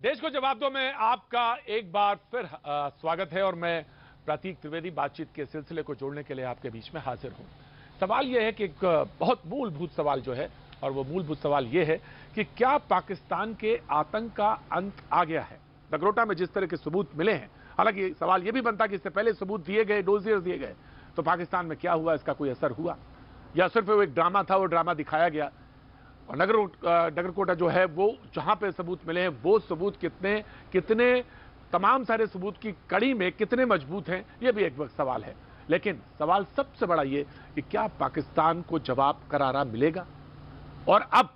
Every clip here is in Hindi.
देश को जवाब दो में आपका एक बार फिर स्वागत है और मैं प्रतीक त्रिवेदी बातचीत के सिलसिले को जोड़ने के लिए आपके बीच में हाजिर हूं। सवाल यह है कि एक बहुत मूलभूत सवाल जो है, और वो मूलभूत सवाल यह है कि क्या पाकिस्तान के आतंक का अंत आ गया है। नगरोटा में जिस तरह के सबूत मिले हैं, हालांकि सवाल यह भी बनता कि इससे पहले सबूत दिए गए, डोजियर दिए गए, तो पाकिस्तान में क्या हुआ, इसका कोई असर हुआ या सिर्फ वो एक ड्रामा था, वो ड्रामा दिखाया गया। और नगरकोटा जो है वो जहां पे सबूत मिले हैं, वो सबूत कितने कितने तमाम सारे सबूत की कड़ी में कितने मजबूत हैं, ये भी एक सवाल है। लेकिन सवाल सबसे बड़ा ये कि क्या पाकिस्तान को जवाब करारा मिलेगा और अब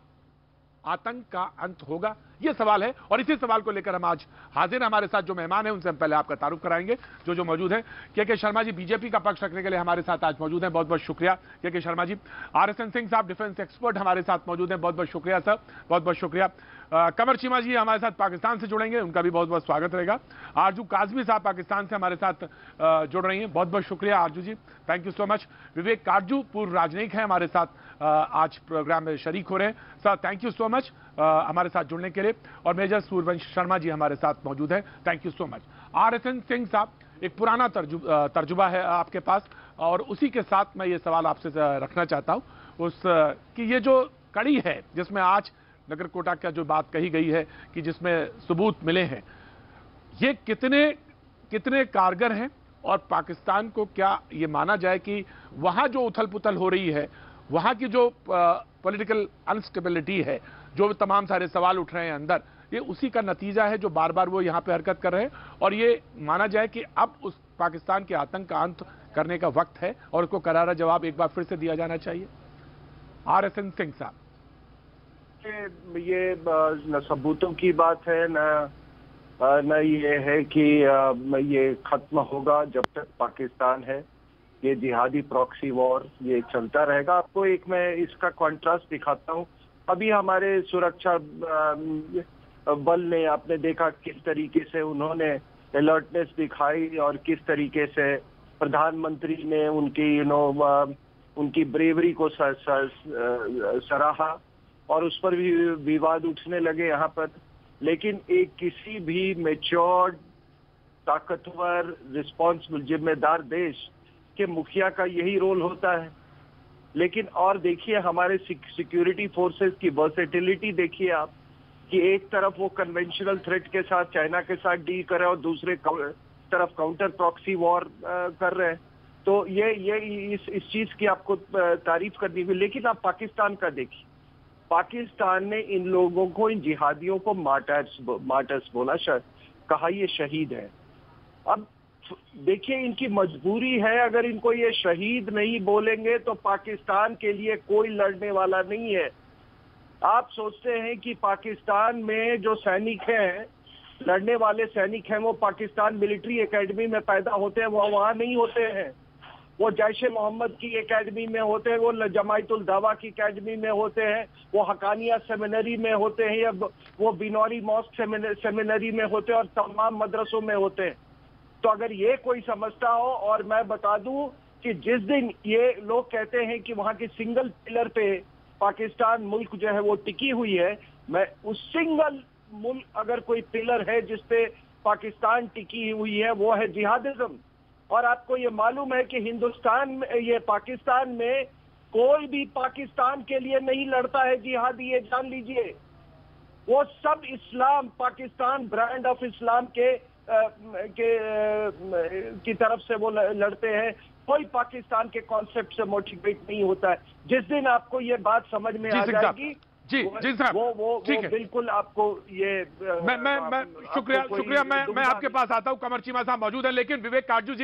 आतंक का अंत होगा, यह सवाल है। और इसी सवाल को लेकर हम आज हाजिर हैं। हमारे साथ जो मेहमान हैं उनसे हम पहले आपका तारुफ कराएंगे। जो मौजूद हैं, के शर्मा जी बीजेपी का पक्ष रखने के लिए हमारे साथ आज मौजूद हैं, बहुत बहुत शुक्रिया के शर्मा जी। RSN सिंह साहब डिफेंस एक्सपर्ट हमारे साथ मौजूद हैं, बहुत बहुत शुक्रिया सर, बहुत बहुत शुक्रिया। कमर चीमा जी हमारे साथ पाकिस्तान से जुड़ेंगे, उनका भी बहुत बहुत स्वागत रहेगा। आरजू काजमी साहब पाकिस्तान से हमारे साथ जुड़ रही हैं, बहुत बहुत शुक्रिया आरजू जी, थैंक यू सो मच। विवेक काटजू पूर्व राजनयिक हैं, हमारे साथ आज प्रोग्राम में शरीक हो रहे हैं, sir thank you so much हमारे साथ जुड़ने के लिए। और मेजर सूर्यवंश शर्मा जी हमारे साथ मौजूद हैं, thank you so much. RSN Singh साहब, एक पुराना तर्जुबा है आपके पास, और उसी के साथ मैं ये सवाल आपसे रखना चाहता हूं कि ये जो कड़ी है जिसमें आज नगरकोटा का जो बात कही गई है कि जिसमें सबूत मिले हैं, ये कितने कारगर हैं, और पाकिस्तान को क्या ये माना जाए कि वहां जो उथल पुथल हो रही है, वहां की जो पॉलिटिकल अनस्टेबिलिटी है, जो तमाम सारे सवाल उठ रहे हैं अंदर, ये उसी का नतीजा है जो बार बार वो यहां पे हरकत कर रहे हैं, और ये माना जाए कि अब उस पाकिस्तान के आतंक का अंत करने का वक्त है और उसको करारा जवाब एक बार फिर से दिया जाना चाहिए। RSN सिंह साहब, ये न सबूतों की बात है, न ये है कि ये खत्म होगा जब तक पाकिस्तान है। ये जिहादी प्रॉक्सी वॉर ये चलता रहेगा। आपको एक मैं इसका कॉन्ट्रास्ट दिखाता हूँ। अभी हमारे सुरक्षा बल ने, आपने देखा किस तरीके से उन्होंने अलर्टनेस दिखाई और किस तरीके से प्रधानमंत्री ने उनकी ब्रेवरी को सराहा, और उस पर भी विवाद उठने लगे यहाँ पर। लेकिन एक किसी भी मैच्योर्ड, ताकतवर, रिस्पॉन्सिबल, जिम्मेदार देश के मुखिया का यही रोल होता है। लेकिन और देखिए हमारे सिक्योरिटी फोर्सेस की वर्सेटिलिटी देखिए आप, कि एक तरफ वो कन्वेंशनल थ्रेट के साथ, चाइना के साथ डील कर रहे हैं और दूसरे तरफ काउंटर प्रॉक्सी वॉर कर रहे हैं। तो ये इस चीज की आपको तारीफ करनी हुई। लेकिन आप पाकिस्तान का देखिए, पाकिस्तान ने इन लोगों को, इन जिहादियों को मार्टर्स बोला, कहा ये शहीद है। अब देखिए इनकी मजबूरी है, अगर इनको ये शहीद नहीं बोलेंगे तो पाकिस्तान के लिए कोई लड़ने वाला नहीं है। आप सोचते हैं कि पाकिस्तान में जो सैनिक हैं, लड़ने वाले सैनिक हैं, वो पाकिस्तान मिलिट्री एकेडमी में पैदा होते हैं, वो वहां नहीं होते हैं। वो जैश मोहम्मद की एकेडमी में होते हैं, वो जमायतुल दावा की एकेडमी में होते हैं, वो हकानिया सेमिनरी में होते हैं, या वो बिनौरी मॉस्क सेमिनरी में होते हैं, और तमाम मदरसों में होते हैं। तो अगर ये कोई समझता हो, और मैं बता दूं कि जिस दिन ये लोग कहते हैं कि वहां के सिंगल पिलर पे पाकिस्तान मुल्क जो है वो टिकी हुई है, मैं उस सिंगल मुल्क, अगर कोई पिलर है जिसपे पाकिस्तान टिकी हुई है, वो है जिहादिज्म। और आपको ये मालूम है कि हिंदुस्तान में, ये पाकिस्तान में कोई भी पाकिस्तान के लिए नहीं लड़ता है जिहादी, ये जान लीजिए। वो सब इस्लाम, पाकिस्तान ब्रांड ऑफ इस्लाम की तरफ से वो लड़ते हैं। कोई पाकिस्तान के कॉन्सेप्ट से मोटिवेट नहीं होता है। जिस दिन आपको ये बात समझ में आ जाएगी, जी साहब, वो बिल्कुल आपको ये मैं शुक्रिया मैं आपके पास आता हूं। कमर चीमा साहब मौजूद है, लेकिन विवेक काटजू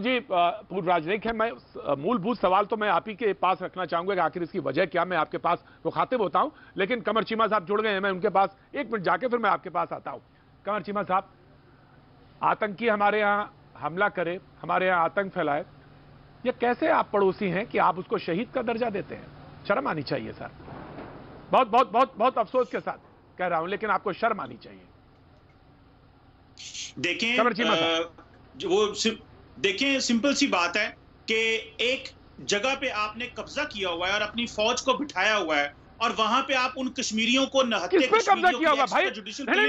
जी पूर्व राजनयिक है। मैं मूलभूत सवाल तो मैं आप ही के पास रखना चाहूंगा कि आखिर इसकी वजह क्या, मैं आपके पास मुखातिब होता हूं। लेकिन कमर चीमा साहब जुड़ गए हैं, मैं उनके पास एक मिनट जाके फिर मैं आपके पास आता हूं। कमर चीमा साहब, आतंकी हमारे यहां हमला करे, हमारे यहां आतंक फैलाए, ये कैसे आप पड़ोसी हैं कि आप उसको शहीद का दर्जा देते हैं? शर्म आनी चाहिए सर, बहुत बहुत बहुत बहुत अफसोस के साथ कह रहा हूं, लेकिन आपको शर्म आनी चाहिए। देखें सिंपल सी बात है कि एक जगह पे आपने कब्जा किया हुआ है और अपनी फौज को बिठाया हुआ है, और वहां पे आप उन कश्मीरियों को किस पे कब्जा किया होगा भाई? नहीं,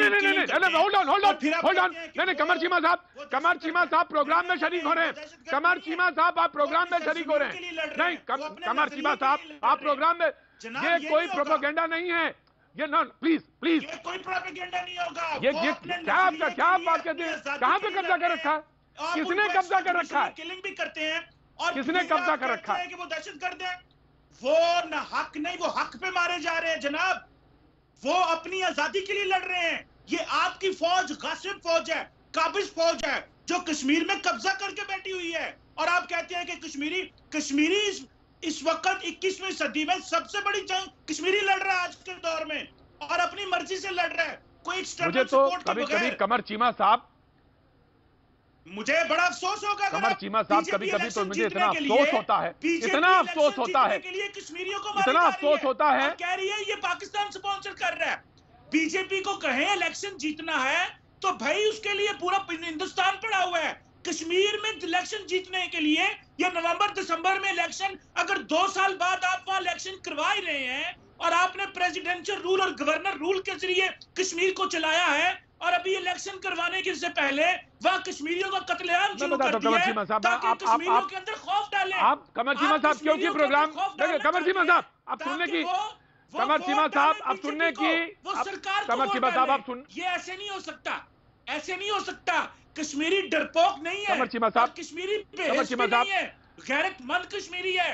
होल्ड ऑन। नहीं, कमर चीमा साहब प्रोग्राम में शरीक हो रहे हैं। कमर चीमा साहब आप प्रोग्राम में शरीक हो रहे हैं। नहीं, कमर चीमा साहब आप प्रोग्राम में, ये कोई प्रोपेगेंडा नहीं है ये। नो प्लीज, कोई प्रोपेगेंडा नहीं होगा। ये क्या आप बात करते हैं? कहां पे कब्जा कर रखा है? किसने कब्जा कर रखा है? किलिंग भी करते हैं और किसने कब्जा कर रखा है? कि वो दहशतगर्द हैं। वो न हक नहीं, वो हक पे मारे जा रहे हैं जनाब। वो अपनी आजादी के लिए लड़ रहे हैं। ये आपकी फौज गासिब फौज है, काबिज फौज है, जो कश्मीर में कब्जा करके बैठी हुई है। और आप कहते हैं कि कश्मीरी इस वक्त 21वीं सदी में सबसे बड़ी जंग कश्मीरी लड़ रहा है आज के दौर में, और अपनी मर्जी से लड़ रहा है, कोई एक्सटर्नल सपोर्ट के बगैर। कभी कमर चीमा साहब, मुझे बड़ा अफसोस होगा कमर चीमा साहब, कभी तो मुझे इतना अफसोस होता है, इतना अफसोस होता है, कश्मीरियों को इतना अफसोस होता है। कह रही है ये पाकिस्तान स्पॉन्सर कर रहा है। बीजेपी को कहे इलेक्शन जीतना है तो भाई उसके लिए पूरा हिंदुस्तान पड़ा हुआ है। कश्मीर में इलेक्शन जीतने के लिए ये नवंबर दिसंबर में इलेक्शन, अगर 2 साल बाद आप वहां इलेक्शन करवा ही रहे हैं और आपने प्रेसिडेंशियल रूल और गवर्नर रूल के जरिए कश्मीर को चलाया है, और अभी इलेक्शन करवाने के से पहले वहां कश्मीरियों का कत्लेआम शुरू कर दिया है ताकि कश्मीरियों के अंदर खौफ डालें। आप कमर चीमा साहब क्योंकि प्रोग्राम, कमर चीमा साहब आप सुनने की, कमर चीमा साहब आप सुनने की, कमर चीमा साहब आप सुन, ये ऐसे नहीं हो सकता, ऐसे नहीं हो सकता। कश्मीरी डरपोक नहीं है, कमर चीमा साहब, कश्मीरी नहीं है, गैरतमंद कश्मीरी है,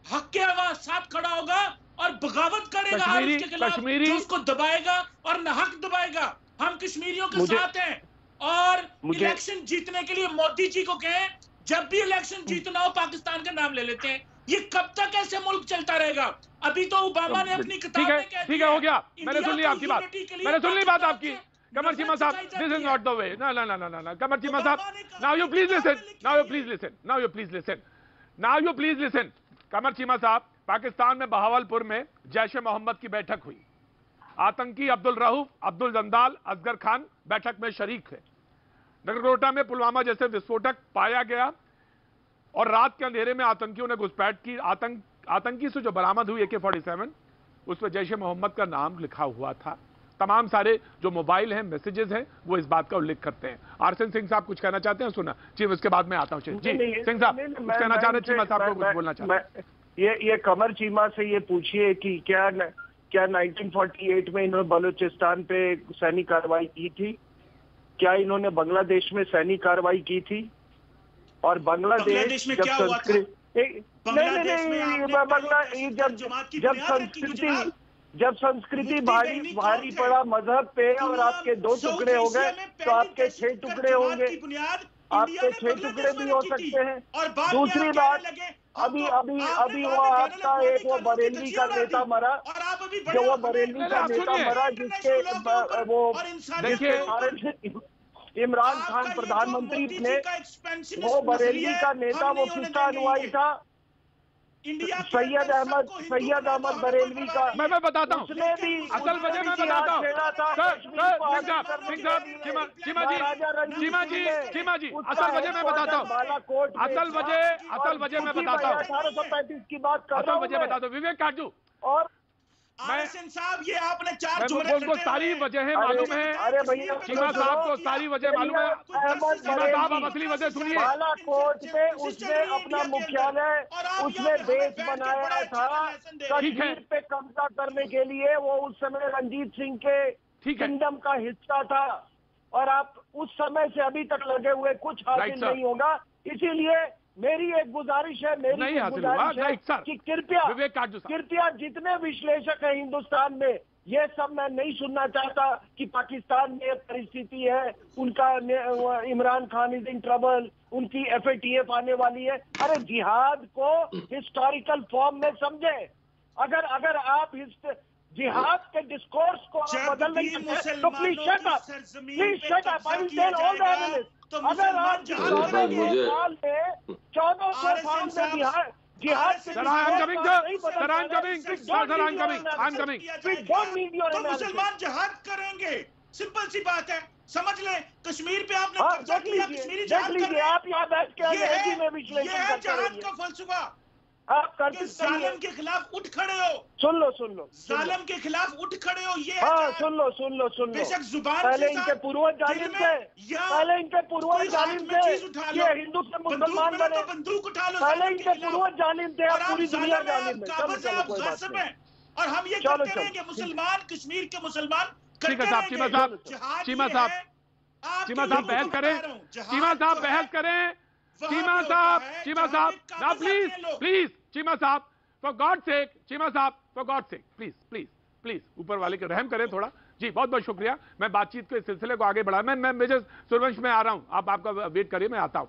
हक के आवाज साथ खड़ा होगा और बगावत करेगा हर उसके खिलाफ जो उसको दबाएगा और नाहक दबाएगा। हम कश्मीरियों के साथ हैं और इलेक्शन जीतने के लिए मोदी जी को कहें, जब भी इलेक्शन जीतना हो पाकिस्तान का नाम ले लेते हैं। ये कब तक ऐसे मुल्क चलता रहेगा? अभी तो ओबामा ने अपनी किताब में कह दिया, ठीक है, हो गया, मैंने सुन ली आपकी बात, मैंने सुन ली बात आपकी। कमर चीमा साहब, this is not the way. ना कमर चीमा साहब, नाउ यू प्लीज लिसन। कमर चीमा साहब, पाकिस्तान में बहावलपुर में जैश ए मोहम्मद की बैठक हुई। आतंकी अब्दुल रऊफ, अब्दुल जंदाल, असगर खान बैठक में शरीक थे। नगरकोटा में पुलवामा जैसे विस्फोटक पाया गया और रात के अंधेरे में आतंकियों ने घुसपैठ की। आतंकी से जो बरामद हुई AK-47, उस पर जैश ए मोहम्मद का नाम लिखा हुआ था। तमाम सारे जो मोबाइल हैं, मैसेजेस हैं, वो इस बात का उल्लेख करते हैं। आरसन सिंह साहब कुछ कहना चाहते हैं? सुना जी, उसके बाद में आता हूं। जी सिंह साहब कुछ कहना चाह रहे हैं? चीमा साहब को कुछ बोलना चाहते हैं? ये कमर चीमा से ये पूछिए कि क्या 1948 में इन्होंने बलूचिस्तान पे सैनिक कार्रवाई की थी? क्या इन्होंने बांग्लादेश में सैनिक कार्रवाई की थी? और बांग्लादेश में क्या हुआ था? जब संस्कृति भारी पड़ा मजहब पे और आपके 2 टुकड़े हो गए तो आपके 6 टुकड़े होंगे, आपके 6 टुकड़े भी हो सकते हैं। दूसरी बात, अभी वो आपका एक वो बरेली का नेता मरा, जो वो बरेली का नेता मरा जिसके कारण से इमरान खान प्रधानमंत्री ने, वो बरेली का नेता वो किसका अनुयायी था? सैयद अहमद बरेलवी का। मैं बताता हूँ, उसने भी असल वजह मैं बताता हूँ चीमा जी, असल वजह मैं बताता हूँ, असल वजह मैं बताता हूँ, 1835 की बात कर रहा हूँ, वजह बताता हूँ। विवेक काटजू और साहब, ये आपने 4 जुमले उनको सारी वजह मालूम है। अरे भैया, चीमा साहब को सारी वजह मालूम है। चीमा साहब आप असली वजह सुनिए। बालाकोट में उसने अपना मुख्यालय, उसने बेस बनाया था कश्मीर पे कब्जा करने के लिए। वो उस समय रंजीत सिंह के किंगडम का हिस्सा था और आप उस समय से अभी तक लगे हुए, कुछ हासिल नहीं होगा। इसीलिए मेरी एक गुजारिश है, कि कृपया जितने विश्लेषक हैं हिंदुस्तान में, ये सब मैं नहीं सुनना चाहता कि पाकिस्तान में परिस्थिति है, उनका Imran Khan is in trouble, उनकी FATF आने वाली है। अरे जिहाद को हिस्टोरिकल फॉर्म में समझे। अगर आप जिहाद के डिस्कोर्स को बदल नहीं सकते तो please shut up, I will tell all the analyst. अगर आप 14 साल में मुसलमान जिहाद करेंगे, सिंपल सी बात है, समझ ले। कश्मीर पे आपने कब्जा किया, कश्मीरी जिहाद कर रहे हैं। आप यहाँ बैठ के ये है जिहाद का फलसफा। आप कि करते जालिम के खिलाफ उठ खड़े हो, सुन लो जालिम के खिलाफ उठ खड़े हो। ये है हाँ, जहां सुन लो बेशक जुबान पहले से इनके पूर्वज जालिम दिल थे, में या पहले इनके पूर्वज कोई जालिम हाथ में थे, चीज उठा लो, ये हिंदू से बंदूक मुसलमान मिला बने, तो बंदूक उठा लो। पहले जालिम के इनके खिलाफ। पूर्वज जालिम थे, और अब आप पूरी दुनिया जालिम है, जालिम आप है। काबिज है, आप कोई बात गासिब नहीं। है, और हम ये चलो, करते रहेंगे। मुसलमान, कश्मीर के मुसलमान ठीक है करते साहब, चीमा रहेंगे। साहब, जिहाद चीमा ये साहब, है, आपके चीमा साहब लोगों बहस को करें, बता रहा हूं, जिहाद चीमा साहब जो है, बहस करें, वहां चीमा पे होता साहब, है चीमा जहां साहब, पे ना काबिज आते प्लीज हैं लोग। प्लीज, चीमा साहब फॉर गॉड सेक, चीमा साहब for God sake, please please please, ऊपर वाले के रहम करें थोड़ा। जी बहुत बहुत शुक्रिया। मैं बातचीत के सिलसिले को आगे बढ़ा, मैं मेजर सूर्यवंश में आ रहा हूं, आप आपका वेट करिए, मैं आता हूं।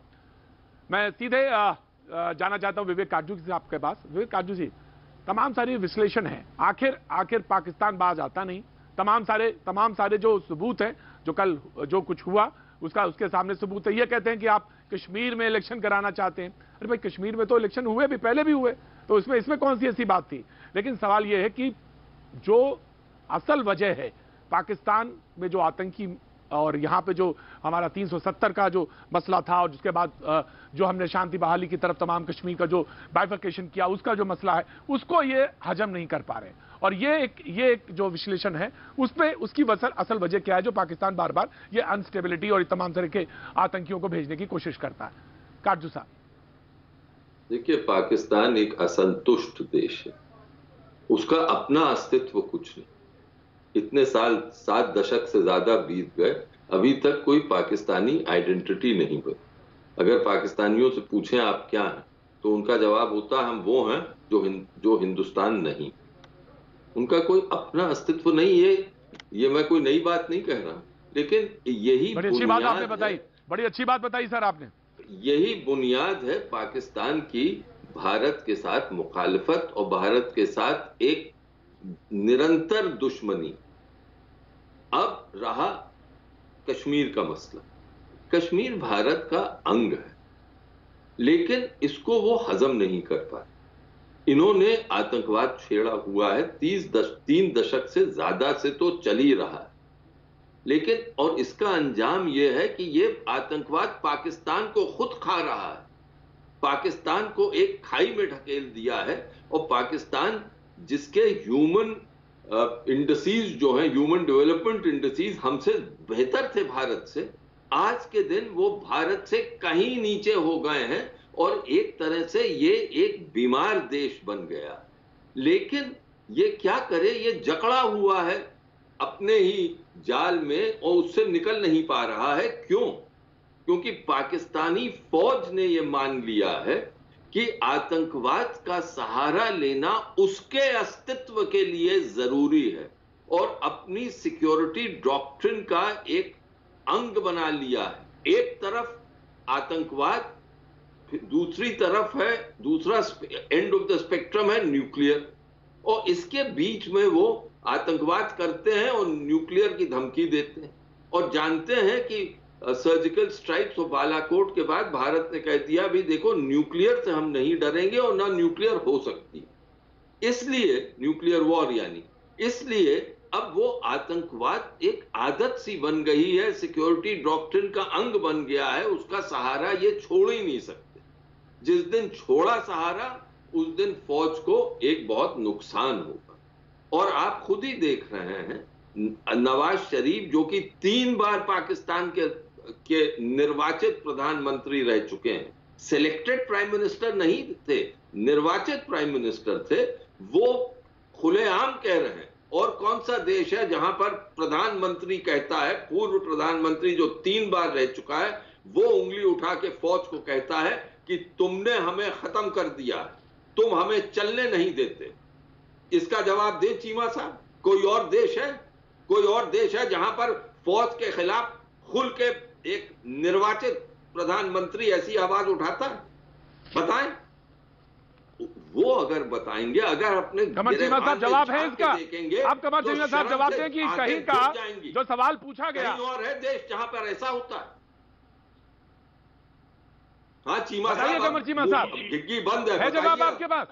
मैं सीधे जाना चाहता हूं विवेक काटजू जी आपके पास। विवेक काटजू जी, तमाम सारी विश्लेषण है, आखिर पाकिस्तान बाज आता नहीं। तमाम सारे जो सबूत हैं, जो कल जो कुछ हुआ उसके सामने सबूत है। ये कहते हैं कि आप कश्मीर में इलेक्शन कराना चाहते हैं। अरे भाई, कश्मीर में तो इलेक्शन हुए भी, पहले भी हुए, तो इसमें कौन सी ऐसी बात थी। लेकिन सवाल यह है कि जो असल वजह है पाकिस्तान में जो आतंकी और यहां पे जो हमारा 370 का जो मसला था, और जिसके बाद जो हमने शांति बहाली की तरफ तमाम कश्मीर का जो बाइफर्केशन किया, उसका जो मसला है, उसको ये हजम नहीं कर पा रहे। और ये एक जो विश्लेषण है उसकी असल वजह क्या है जो पाकिस्तान बार बार ये अनस्टेबिलिटी और तमाम तरह के आतंकियों को भेजने की कोशिश करता है। काटजू साहब, देखिए, पाकिस्तान एक असंतुष्ट देश है, उसका अपना अस्तित्व कुछ नहीं। इतने साल, 7 दशक से ज्यादा बीत गए, अभी तक कोई पाकिस्तानी आइडेंटिटी नहीं बनी। अगर पाकिस्तानियों से पूछें आप क्या हैं, तो उनका जवाब होता है हम वो हैं जो हिंदुस्तान नहीं। उनका कोई अपना अस्तित्व नहीं है। ये मैं कोई नई बात नहीं कह रहा, लेकिन यही बड़ी अच्छी बात आपने बताई, बड़ी अच्छी बात बताई सर आपने। यही बुनियाद है पाकिस्तान की भारत के साथ मुखालफत और भारत के साथ एक निरंतर दुश्मनी। अब रहा कश्मीर का मसला। कश्मीर भारत का अंग है, लेकिन इसको वो हजम नहीं कर पाए। इन्होंने आतंकवाद छेड़ा हुआ है, 3 दशक से ज्यादा से तो चल ही रहा है, लेकिन और इसका अंजाम यह है कि ये आतंकवाद पाकिस्तान को खुद खा रहा है, पाकिस्तान को एक खाई में ढकेल दिया है। और पाकिस्तान जिसके ह्यूमन इंडस्ट्रीज जो हैं, ह्यूमन डेवलपमेंट इंडस्ट्रीज हमसे बेहतर थे भारत से, आज के दिन वो भारत से कहीं नीचे हो गए हैं और एक तरह से ये एक बीमार देश बन गया। लेकिन ये क्या करे, ये जकड़ा हुआ है अपने ही जाल में और उससे निकल नहीं पा रहा है। क्यों? क्योंकि पाकिस्तानी फौज ने ये मान लिया है कि आतंकवाद का सहारा लेना उसके अस्तित्व के लिए जरूरी है और अपनी सिक्योरिटी डॉक्ट्रिन का एक अंग बना लिया है। एक तरफ आतंकवाद, दूसरी तरफ है, दूसरा एंड ऑफ द स्पेक्ट्रम है न्यूक्लियर, और इसके बीच में वो आतंकवाद करते हैं और न्यूक्लियर की धमकी देते हैं। और जानते हैं कि सर्जिकल स्ट्राइक्स और बालाकोट के बाद भारत ने कह दिया भी देखो, न्यूक्लियर से हम नहीं डरेंगे और ना न्यूक्लियर हो सकती, इसलिए न्यूक्लियर वॉर यानी, इसलिए अब वो आतंकवाद एक आदत सी बन गई है, सिक्योरिटी डॉक्ट्रिन का अंग बन गया है, उसका सहारा ये छोड़ ही नहीं सकते। जिस दिन छोड़ा सहारा, उस दिन फौज को एक बहुत नुकसान होगा। और आप खुद ही देख रहे हैं, नवाज शरीफ जो कि 3 बार पाकिस्तान के निर्वाचित प्रधानमंत्री रह चुके हैं, सिलेक्टेड प्राइम मिनिस्टर नहीं थे, निर्वाचित प्राइम मिनिस्टर थे, वो खुलेआम कह रहे हैं। और कौन सा देश है जहां पर प्रधानमंत्री कहता है, पूर्व प्रधानमंत्री जो 3 बार रह चुका है, वो उंगली उठा के फौज को कहता है कि तुमने हमें खत्म कर दिया, तुम हमें चलने नहीं देते। इसका जवाब दे चीमा साहब, कोई और देश है, कोई और देश है जहां पर फौज के खिलाफ खुल के एक निर्वाचित प्रधानमंत्री ऐसी आवाज उठाता है? बताएं। वो अगर बताएंगे, अगर अपने कमर चीमा साहब जवाब है इसका, देखेंगे, आप कमर चीमा साहब जवाब दें कि कहीं का जो सवाल पूछा गया, कहीं और है देश जहां पर ऐसा होता है? हाँ चीमा बताइए साहब, कमर चीमा साहब, घिग्गी बंद है जवाब आपके पास?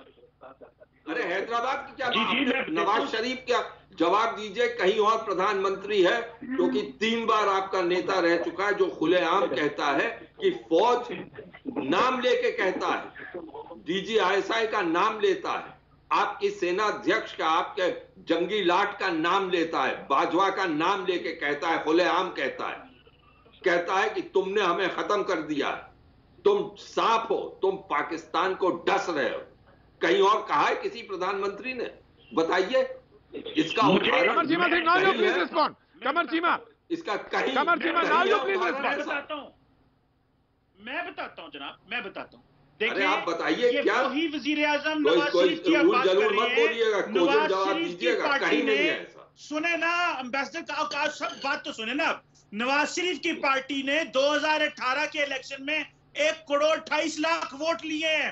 अरे हैदराबाद की क्या, नवाज शरीफ क्या जवाब दीजिए, कहीं और प्रधानमंत्री है क्योंकि 3 बार आपका नेता रह चुका है जो खुलेआम कहता है कि फौज नाम लेके कहता है DGISI का नाम लेता है, आपकी सेना अध्यक्ष का, आपके जंगी लाट का नाम लेता है, बाजवा का नाम लेके कहता है, खुलेआम कहता है कि तुमने हमें खत्म कर दिया है, तुम सांप हो, तुम पाकिस्तान को डस रहे हो। कहीं और कहा है किसी प्रधानमंत्री ने? बताइए इसका उदाहरण। Qamar Cheema now you please respond. Qamar Cheema, इसका कहीं, Qamar Cheema now you please respond. मैं बताता हूं जनाब, मैं बताता हूं। अरे आप बताइए क्या? वही वजीर आजम नवाज शरीफ की आप बात कर रहे हैं। नवाज शरीफ की पार्टी ने, सुने ना एम्बेसडर का सब बात तो सुने ना। नवाज शरीफ की पार्टी ने 2018 के इलेक्शन में 1,28,00,000 वोट लिए हैं।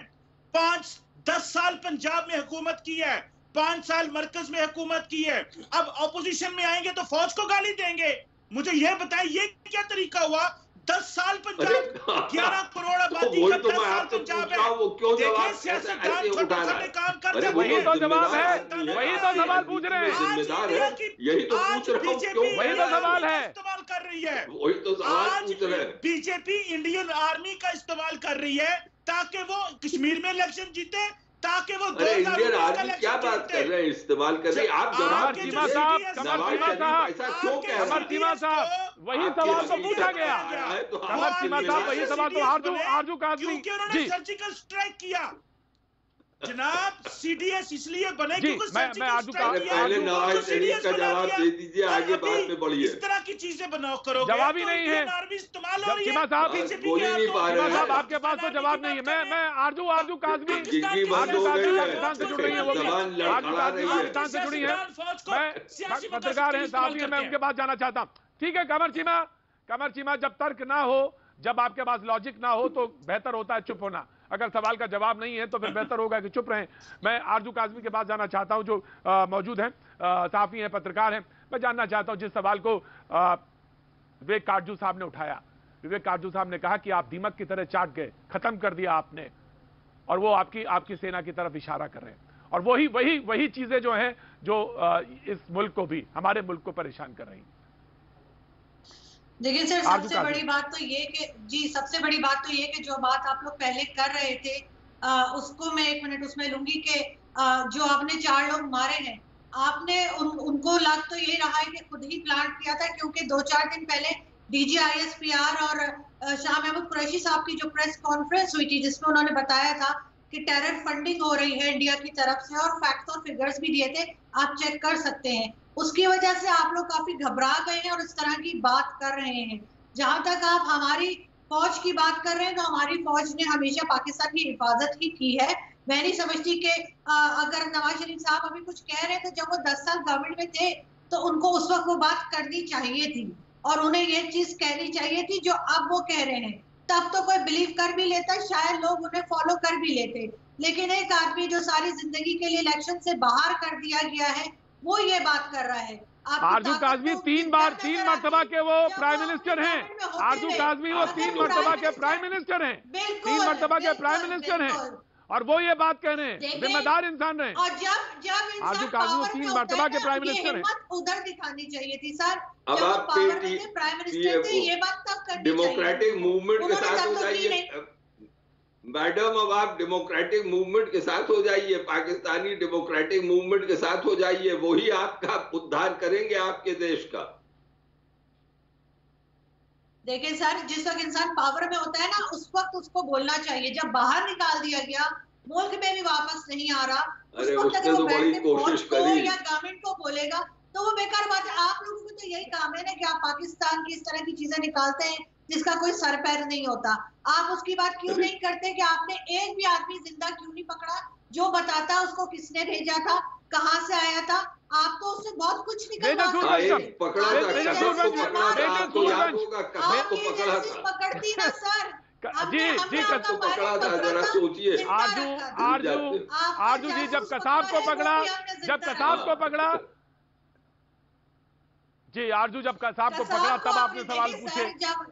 5-10 साल पंजाब में हुकूमत की है, 5 साल मरकज में हुकूमत की है। अब ऑपोजिशन में आएंगे तो फौज को गाली देंगे। मुझे यह बताइए ये क्या तरीका हुआ? 10 साल पंजाब, 11 करोड़ आबादी का 10 साल पंजाब है। वो क्यों जवाब सियासतदान छोटे काम कर रहे हैं। वही तो जवाब है, वही तो सवाल पूछ रहे हैं। जिम्मेदार है, यही तो पूछ रहा हूं, क्यों? वही तो सवाल है, इस्तेमाल कर रही है। वही तो सवाल पूछ रहे हैं। बीजेपी इंडियन आर्मी का इस्तेमाल कर रही है ताकि वो कश्मीर में इलेक्शन जीते, ताकि वो इंडियन आर्मी क्या बात कर रहे हैं? इस्तेमाल कर रहे हैं आप? जवाब चीमा साहब, कमर चीमा साहब, ऐसा क्यों कह रहे हैं? कमर चीमा साहब, वही सवाल तो पूछा गया। कमर चीमा साहब, वही सवाल तो आरजू काजमी जी, सर्जिकल स्ट्राइक किया जनाब। सीडीएस इसलिए बने क्योंकि मैं आरजू का पहले नवाज शरीफ का जवाब दे दीजिए, आगे बात में बढ़िए। इस तरह की चीजें बनाओ करोगे, जवाब ही नहीं है। इस्तेमाल हो रही है। चीमा साहब बोल ही नहीं पा रहे हैं। साहब, आपके पास तो जवाब नहीं है। मैं आरजू काजमी, जिंदगी बंद हो गई है, पाकिस्तान से जुड़ रही है, वो जबान लड़खड़ा रही है। पाकिस्तान से जुड़ी है। मैं पत्रकार हैं, साथी हैं, मैं उनके पास जाना चाहता हूं। ठीक है कमर चीमा, जब तर्क ना हो, जब आपके पास लॉजिक ना हो तो बेहतर होता है चुप होना। अगर सवाल का जवाब नहीं है तो फिर बेहतर होगा कि चुप रहें। मैं आरजू काजमी के पास जाना चाहता हूं, जो मौजूद हैं, साफी हैं, पत्रकार हैं। मैं जानना चाहता हूं जिस सवाल को विवेक काटजू साहब ने उठाया। विवेक काटजू साहब ने कहा कि आप दीमक की तरह चाट गए, खत्म कर दिया आपने, और वो आपकी सेना की तरफ इशारा कर रहे हैं। और वही चीजें जो हैं जो इस मुल्क को भी, हमारे मुल्क को परेशान कर रही हैं। देखिए सर, सबसे बड़ी बात तो ये कि जो बात आप लोग पहले कर रहे थे, उसको मैं 1 मिनट उसमें लूंगी कि जो आपने 4 लोग मारे हैं, आपने उनको लग तो ये रहा है कि खुद ही प्लान किया था, क्योंकि 2-4 दिन पहले DGISPR और शाह महमूद कुरैशी साहब की जो प्रेस कॉन्फ्रेंस हुई थी, जिसमें उन्होंने बताया था कि टेरर फंडिंग हो रही है इंडिया की तरफ से, और फैक्ट्स और फिगर्स भी दिए थे, आप चेक कर सकते हैं। उसकी वजह से आप लोग काफी घबरा गए हैं और इस तरह की बात कर रहे हैं। जहां तक आप हमारी फौज की बात कर रहे हैं, तो हमारी फौज ने हमेशा पाकिस्तान की हिफाजत ही की है। मैं नहीं समझती कि अगर नवाज शरीफ साहब अभी कुछ कह रहे हैं, तो जब वो 10 साल गवर्नमेंट में थे तो उनको उस वक्त वो बात करनी चाहिए थी, और उन्हें ये चीज कहनी चाहिए थी जो अब वो कह रहे हैं। तब तो कोई बिलीव कर भी लेता, शायद लोग उन्हें फॉलो कर भी लेते। लेकिन एक आदमी जो सारी जिंदगी के लिए इलेक्शन से बाहर कर दिया गया है, वो ये बात कर रहा है। आरजू काजमी 3 मरतबा के वो प्राइम मिनिस्टर हैं। आरजू काजमी वो 3 मरतबा के प्राइम मिनिस्टर हैं, 3 मरतबा के प्राइम मिनिस्टर हैं, और वो ये बात कह रहे हैं, जिम्मेदार इंसान रहे। और जब आरजू काजमी 3 मरतबा के प्राइम मिनिस्टर हैं। उधर दिखानी चाहिए थी सर। अब आप प्राइम मिनिस्टर थे, ये बात तब करनी चाहिए। डेमोक्रेटिक मूवमेंट के साथ हो जाइए मैडम, अब आप डेमोक्रेटिक मूवमेंट के साथ हो जाइए, पाकिस्तानी डेमोक्रेटिक मूवमेंट के साथ हो जाइए, वही आपका उद्धार करेंगे आपके देश का। देखिए सर, जिस वक्त इंसान पावर में होता है ना, उस वक्त उसको बोलना चाहिए। जब बाहर निकाल दिया गया, मुल्क में भी वापस नहीं आ रहा, अरे उसने तो बड़ी कोशिश करी या गवर्नमेंट को बोलेगा तो वो बेकार बात है। आप लोगों को तो यही काम है ना कि आप पाकिस्तान की इस तरह की चीजें निकालते हैं जिसका कोई सर पैर नहीं होता। आप उसकी बात क्यों नहीं करते कि आपने एक भी आदमी जिंदा क्यों नहीं पकड़ा जो बताता उसको किसने भेजा था, कहां से आया था। आप तो उससे बहुत कुछ पकड़ती ना सर। पकड़ा था, जरा सोचिए। आरजू जी जब कसाब को पकड़ा, जी आरजू जब कसाब को पकड़ा तब आपने सवाल पूछे,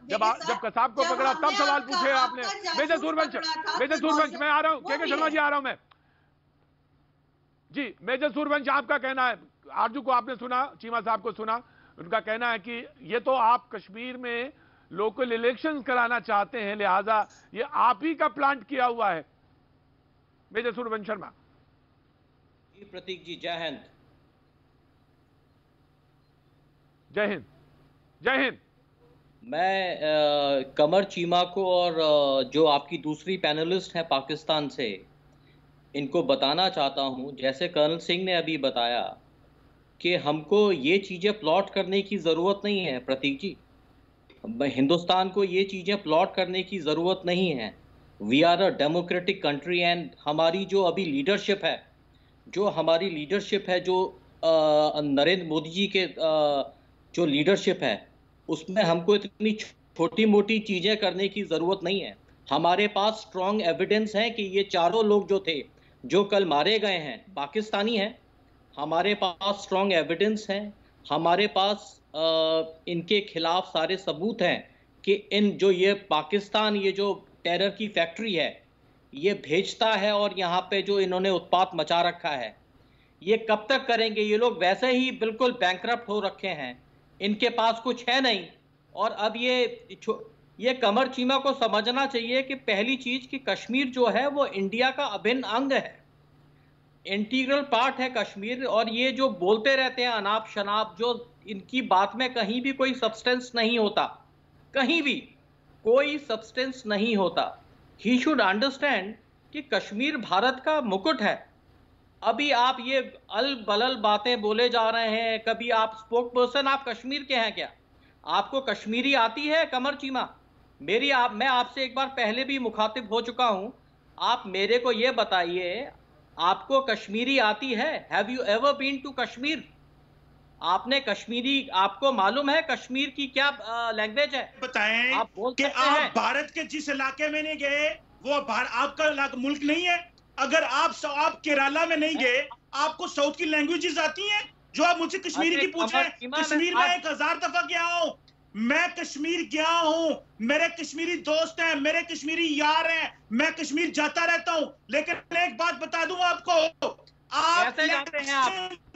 जब कसाब को पकड़ा तब सवाल पूछे आपने। मेजर सूरवंश मैं आ रहा हूं, के शर्मा जी आ रहा हूं मैं। जी मेजर सूरवंश, आपका कहना है, आरजू को आपने सुना, चीमा साहब को सुना, उनका कहना है कि ये तो आप कश्मीर में लोकल इलेक्शंस कराना चाहते हैं, लिहाजा ये आप ही का प्लांट किया हुआ है। मेजर सूर्यवंश शर्मा। जी प्रतीक जी, जय हिंद। जय हिंद, जय हिंद। मैं कमर चीमा को और जो आपकी दूसरी पैनलिस्ट हैं पाकिस्तान से, इनको बताना चाहता हूं, जैसे कर्नल सिंह ने अभी बताया कि हमको ये चीज़ें प्लॉट करने की ज़रूरत नहीं है प्रतीक जी। हिंदुस्तान को ये चीज़ें प्लॉट करने की ज़रूरत नहीं है। We are a democratic country and हमारी जो अभी लीडरशिप है, जो नरेंद्र मोदी जी के जो लीडरशिप है, उसमें हमको इतनी छोटी मोटी चीज़ें करने की ज़रूरत नहीं है। हमारे पास स्ट्रॉन्ग एविडेंस है कि ये चारों लोग जो थे, जो कल मारे गए हैं, पाकिस्तानी हैं। हमारे पास स्ट्रॉन्ग एविडेंस है, हमारे पास इनके खिलाफ सारे सबूत हैं कि ये पाकिस्तान, ये जो टेरर की फैक्ट्री है, ये भेजता है और यहाँ पे जो इन्होंने उत्पात मचा रखा है, ये कब तक करेंगे? ये लोग वैसे ही बिल्कुल बैंकरप्ट हो रखे हैं, इनके पास कुछ है नहीं। और अब ये कमर चीमा को समझना चाहिए कि पहली चीज कि कश्मीर जो है वो इंडिया का अभिन्न अंग है, इंटीग्रल पार्ट है कश्मीर। और ये जो बोलते रहते हैं अनाप शनाप, जो इनकी बात में कहीं भी कोई सब्सटेंस नहीं होता, कहीं भी कोई सब्सटेंस नहीं होता। ही शुड अंडरस्टैंड कि कश्मीर भारत का मुकुट है। अभी आप ये अल बलल बातें बोले जा रहे हैं, कभी आप स्पोक पर्सन, आप कश्मीर के हैं क्या? आपको कश्मीरी आती है कमर चीमा? मैं आपसे एक बार पहले भी मुखातिब हो चुका हूं, आप मेरे को ये बताइए, आपको कश्मीरी आती है? Have you ever been to Kashmir? आपने कश्मीरी, आपको मालूम है कश्मीर की क्या लैंग्वेज है? बताएं आप बोल कि सकते आप हैं? भारत के जिस इलाके में नहीं गए वो आपका मुल्क नहीं है। अगर आप केरला में नहीं गए, आपको साउथ की लैंग्वेजेस आती हैं जो आप मुझसे कश्मीरी की पूछ रहे हैं? कश्मीर में 1000 दफा गया हूं, मैं कश्मीर गया हूं, मेरे कश्मीरी दोस्त हैं, मेरे कश्मीरी यार हैं, मैं कश्मीर जाता रहता हूं। लेकिन एक बात बता दूं आपको, आप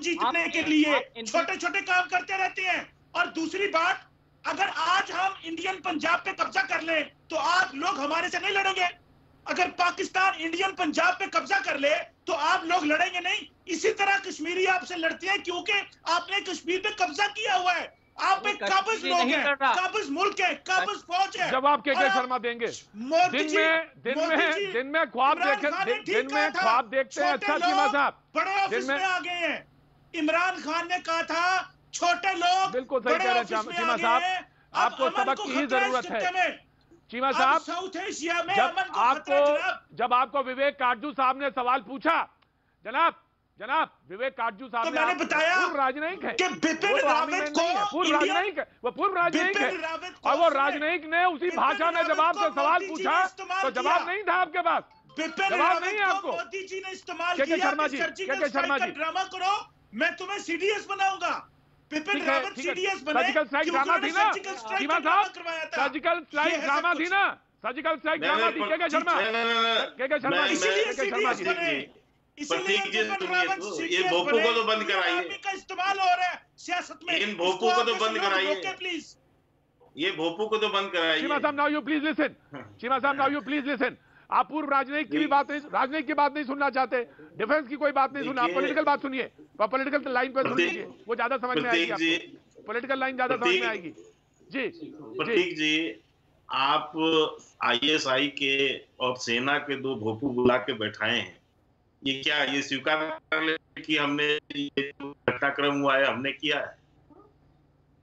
जीतने के लिए छोटे छोटे काम करते रहते हैं। और दूसरी बात, अगर आज हम इंडियन पंजाब पे कब्जा कर लें तो आप लोग हमारे से नहीं लड़ेंगे। अगर पाकिस्तान इंडियन पंजाब पे कब्जा कर ले तो आप लोग लड़ेंगे नहीं। इसी तरह कश्मीरी आपसे लड़ते हैं क्योंकि आपने कश्मीर पे कब्जा किया हुआ है। आप एक काबिज लोग हैं, काबिज मुल्क है, काबिज फौज है। जब आप के शर्मा देंगे, दिन में ख्वाब देखते हैं। अच्छा चीमा साहब, बड़े ऑफिस में आ गए हैं। इमरान खान ने कहा था छोटे लोग बिल्कुल सही कह रहे हैं चीमा साहब, आपको सबक की ही जरूरत है। चीमा साहब, साउथ एशिया में जब आपको विवेक काटजू साहब ने सवाल पूछा, जनाब विवेक काटजू साहब तो मैंने बताया पूर्व राजनयिक है कि बिपिन रावत को पूर्व राजनयिक है, वो पूर्व राजनयिक है। और वो राजनयिक ने उसी भाषा में जब आपसे सवाल पूछा तो जवाब नहीं था आपके पास, जवाब नहीं है आपको। मोदी जी ने इस्तेमाल के शर्मा जी, ड्रामा करो, मैं तुम्हें सीडीएस बनाऊंगा। बिपिन रावत सीडीएस बने, सर्जिकल स्ट्राइक ड्रामा थी ना चीमा साहब, सर्जिकल स्ट्राइक ड्रामा थी ना, सर्जिकल स्ट्राइक ड्रामा थी। के शर्मा जी, प्रतीक जी सुनिए, तो ये भोपू को तो बंद कराइए, का इस्तेमाल हो रहा है सियासत में। इन भोपू को तो बंद कराइए प्लीज, ये भोपू को तो बंद कराइए। चीमा साहब now you please listen, Cheema साहब नाउ यू प्लीज लिसन। आप पूर्व राजनयिक की भी बात नहीं, राजनयिक की बात नहीं सुनना चाहते, डिफेंस की कोई बात नहीं सुनना, पॉलिटिकल बात सुनिए, पॉलिटिकल लाइन पे सुन लीजिए, वो ज्यादा समझ में आएगी आपको, पॉलिटिकल लाइन ज्यादा समझ में आएगी। जी प्रतीक जी, आप ISI के और सेना के 2 भोपू बुला के बैठाए हैं, ये क्या, ये स्वीकार कर ले कि हमने ये घटनाक्रम हुआ है, हमने किया है?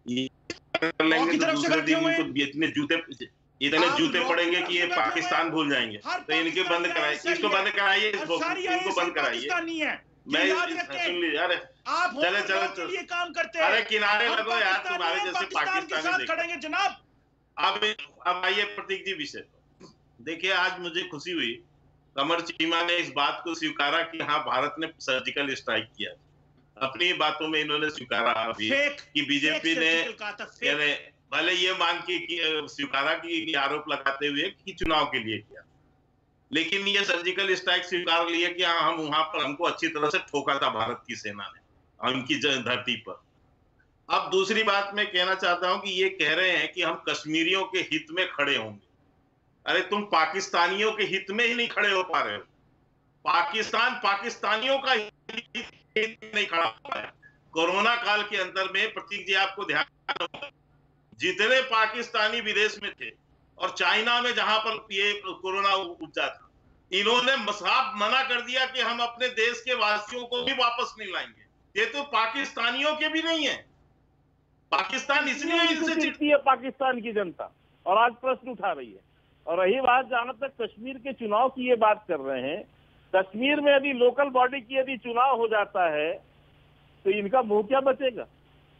ये कर लेंगे तो दूसरे दिन इनको इतने जूते पड़ेंगे कि ये पाकिस्तान भूल जाएंगे। तो इनके बंद कराइए, इसको बंद कराइए, इनको बंद कराइए। मैं सुन लीजिए, अरे चले काम करते हैं, अरे किनारे लगो यार, तुम्हारे जैसे पाकिस्तानी खड़ेंगे जनाब। अब आइए प्रतीक जी विषय। देखिए, आज मुझे खुशी हुई, कमर चीमा ने इस बात को स्वीकारा कि हाँ, भारत ने सर्जिकल स्ट्राइक किया। अपनी बातों में इन्होंने स्वीकारा अभी कि बीजेपी ने भले ये मान के स्वीकारा कि आरोप लगाते हुए कि चुनाव के लिए किया, लेकिन ये सर्जिकल स्ट्राइक स्वीकार लिए कि हाँ, हम वहां पर, हमको अच्छी तरह से ठोका था भारत की सेना ने उनकी धरती पर। अब दूसरी बात मैं कहना चाहता हूं कि ये कह रहे हैं कि हम कश्मीरियों के हित में खड़े होंगे। अरे तुम पाकिस्तानियों के हित में ही नहीं खड़े हो पा रहे हो। पाकिस्तान पाकिस्तानियों का हित नहीं खड़ा हुआ है। कोरोना काल के अंदर में प्रतीक जी आपको ध्यान होगा, जितने पाकिस्तानी विदेश में थे और चाइना में जहां पर ये कोरोना उपजा था, इन्होंने साफ मना कर दिया कि हम अपने देश के वासियों को भी वापस नहीं लाएंगे। ये तो पाकिस्तानियों के भी नहीं है। पाकिस्तान इसलिए इनसे चिढ़ती है पाकिस्तान की जनता और आज प्रश्न उठा रही है। और रही बात जहां तक कश्मीर के चुनाव की ये बात कर रहे हैं, कश्मीर में यदि लोकल बॉडी की यदि चुनाव हो जाता है तो इनका मुंह क्या बचेगा?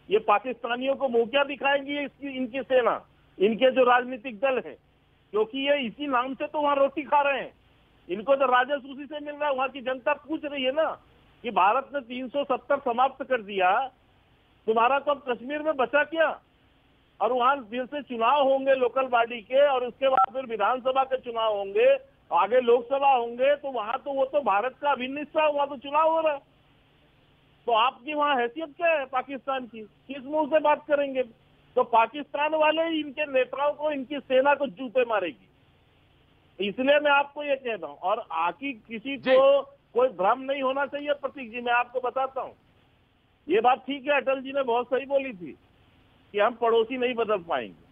ये पाकिस्तानियों को मुंह क्या दिखाएंगी इनकी सेना, इनके जो राजनीतिक दल है? क्योंकि ये इसी नाम से तो वहां रोटी खा रहे हैं, इनको तो राजस्व उसी से मिल रहा है। वहां की जनता पूछ रही है ना कि भारत ने 370 समाप्त कर दिया, तुम्हारा तो अब कश्मीर में बचा क्या? और वहां फिर से चुनाव होंगे लोकल बॉडी के, और उसके बाद फिर विधानसभा के चुनाव होंगे, आगे लोकसभा होंगे, तो वहां तो वो तो भारत का अभिन्न हिस्सा, वहां तो चुनाव हो रहा है। तो आपकी वहां हैसियत क्या है पाकिस्तान की? किस मुंह से बात करेंगे? तो पाकिस्तान वाले ही इनके नेताओं को, इनकी सेना को जूते मारेगी। इसलिए मैं आपको ये कह रहा हूं, और आखिर किसी को कोई भ्रम नहीं होना चाहिए। प्रतीक जी, मैं आपको बताता हूं, ये बात ठीक है, अटल जी ने बहुत सही बोली थी कि हम पड़ोसी नहीं बदल पाएंगे,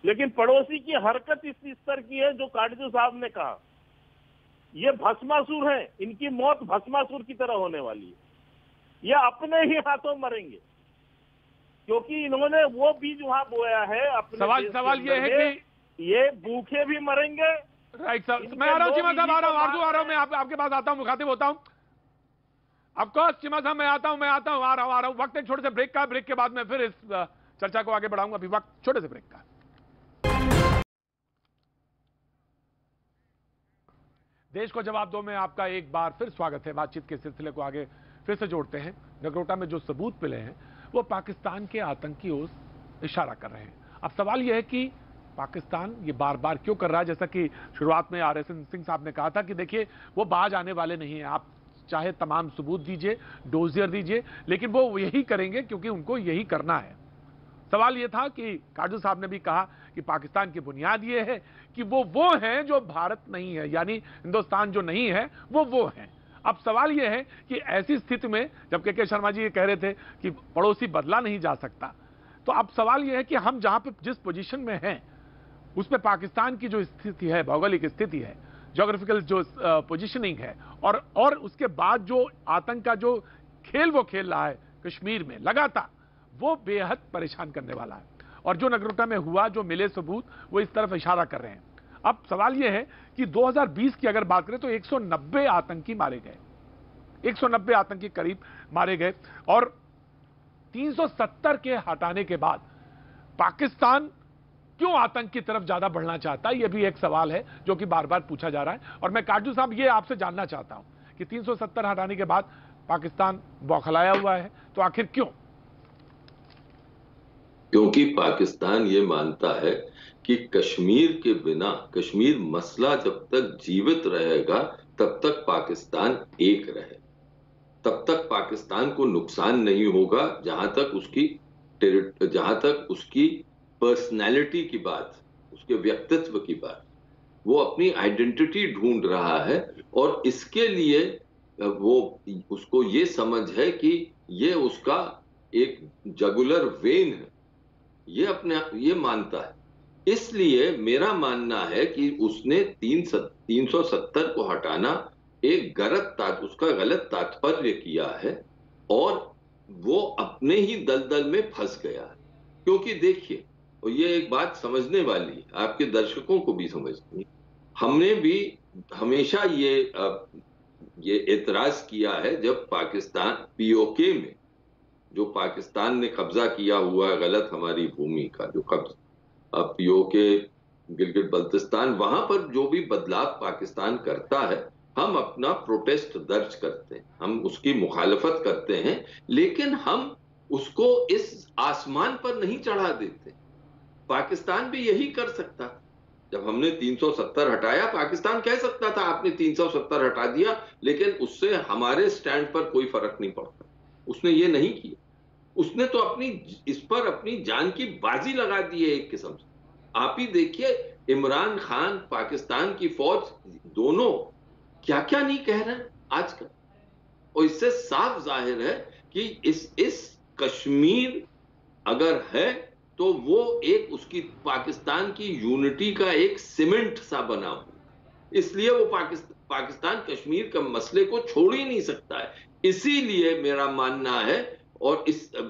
लेकिन पड़ोसी की हरकत इस स्तर की है जो काटजू साहब ने कहा, ये भस्मासुर है, इनकी मौत भस्मासुर की तरह होने वाली है। ये अपने ही हाथों मरेंगे, क्योंकि इन्होंने वो बीज वहां बोया है अपने। सवाल ये है कि ये भूखे भी मरेंगे। राइट सर, मैं आ रहा हूँ चीमा साहब, आ रहा हूँ, मैं आपके पास आता हूँ, मुखातिब होता हूँ। ऑफकोर्स चीमा साहब, मैं आता हूँ, आ रहा हूँ। वक्त एक छोटे से ब्रेक का, ब्रेक के बाद मैं फिर इस चर्चा को आगे बढ़ाऊंगा। अभी वक्त छोटे से ब्रेक का। देश को जवाब दो में आपका एक बार फिर स्वागत है। बातचीत के सिलसिले को आगे फिर से जोड़ते हैं। नगरोटा में जो सबूत मिले हैं वो पाकिस्तान के आतंकी ओर इशारा कर रहे हैं। अब सवाल यह है कि पाकिस्तान ये बार बार क्यों कर रहा है? जैसा कि शुरुआत में RSN सिंह साहब ने कहा था कि देखिए वो बाज आने वाले नहीं है, आप चाहे तमाम सबूत दीजिए, डोजियर दीजिए, लेकिन वो यही करेंगे क्योंकि उनको यही करना है। सवाल यह था कि काजू साहब ने भी कहा कि पाकिस्तान की बुनियाद यह है कि वो हैं जो भारत नहीं है, यानी हिंदुस्तान जो नहीं है वो हैं। अब सवाल यह है कि ऐसी स्थिति में जब के शर्मा जी ये कह रहे थे कि पड़ोसी बदला नहीं जा सकता, तो अब सवाल यह है कि हम जहां पे जिस पोजीशन में हैं उसमें पाकिस्तान की जो स्थिति है, भौगोलिक स्थिति है, ज्योग्राफिकल जो पोजीशनिंग है, और उसके बाद जो आतंक का जो खेल वो खेल रहा है कश्मीर में लगातार, वो बेहद परेशान करने वाला है। और जो नगरोटा में हुआ, जो मिले सबूत, वो इस तरफ इशारा कर रहे हैं। अब सवाल यह है कि 2020 की अगर बात करें तो 190 आतंकी मारे गए, 190 आतंकी करीब मारे गए, और 370 के हटाने के बाद पाकिस्तान क्यों आतंक की तरफ ज्यादा बढ़ना चाहता है? यह भी एक सवाल है जो कि बार बार पूछा जा रहा है। और मैं काजू साहब ये आपसे जानना चाहता हूं कि 370 हटाने के बाद पाकिस्तान बौखलाया हुआ है, तो आखिर क्यों? क्योंकि पाकिस्तान ये मानता है कि कश्मीर के बिना, कश्मीर मसला जब तक जीवित रहेगा तब तक पाकिस्तान एक रहे, तब तक पाकिस्तान को नुकसान नहीं होगा। जहां तक उसकी पर्सनैलिटी की बात, उसके व्यक्तित्व की बात, वो अपनी आइडेंटिटी ढूंढ रहा है, और इसके लिए वो उसको ये समझ है कि ये उसका एक जगुलर वेन है, ये मानता है। इसलिए मेरा मानना है कि उसने 370 को हटाना एक उसका गलत तात्पर्य किया है, और वो अपने ही दलदल में फंस गया है। क्योंकि देखिए, और ये एक बात समझने वाली है, आपके दर्शकों को भी समझनी है, हमने भी हमेशा ये एतराज किया है जब पाकिस्तान POK में, जो पाकिस्तान ने कब्जा किया हुआ है गलत हमारी भूमि का, जो कब्जा POK गिलगित बल्तिस्तान, वहां पर जो भी बदलाव पाकिस्तान करता है, हम अपना प्रोटेस्ट दर्ज करते हैं, हम उसकी मुखालफत करते हैं, लेकिन हम उसको इस आसमान पर नहीं चढ़ा देते। पाकिस्तान भी यही कर सकता। जब हमने 370 हटाया, पाकिस्तान कह सकता था आपने 370 हटा दिया, लेकिन उससे हमारे स्टैंड पर कोई फर्क नहीं पड़ता। उसने ये नहीं किया। उसने तो इस पर अपनी जान की बाजी लगा दी है एक किस्म से। आप ही देखिए, इमरान खान, पाकिस्तान की फौज, दोनों क्या क्या नहीं कह रहे हैं आजकल। और इससे साफ जाहिर है कि इस कश्मीर अगर है तो वो एक उसकी पाकिस्तान की यूनिटी का एक सीमेंट सा बना हुआ, इसलिए वो पाकिस्तान कश्मीर के मसले को छोड़ ही नहीं सकता है। इसीलिए मेरा मानना है, और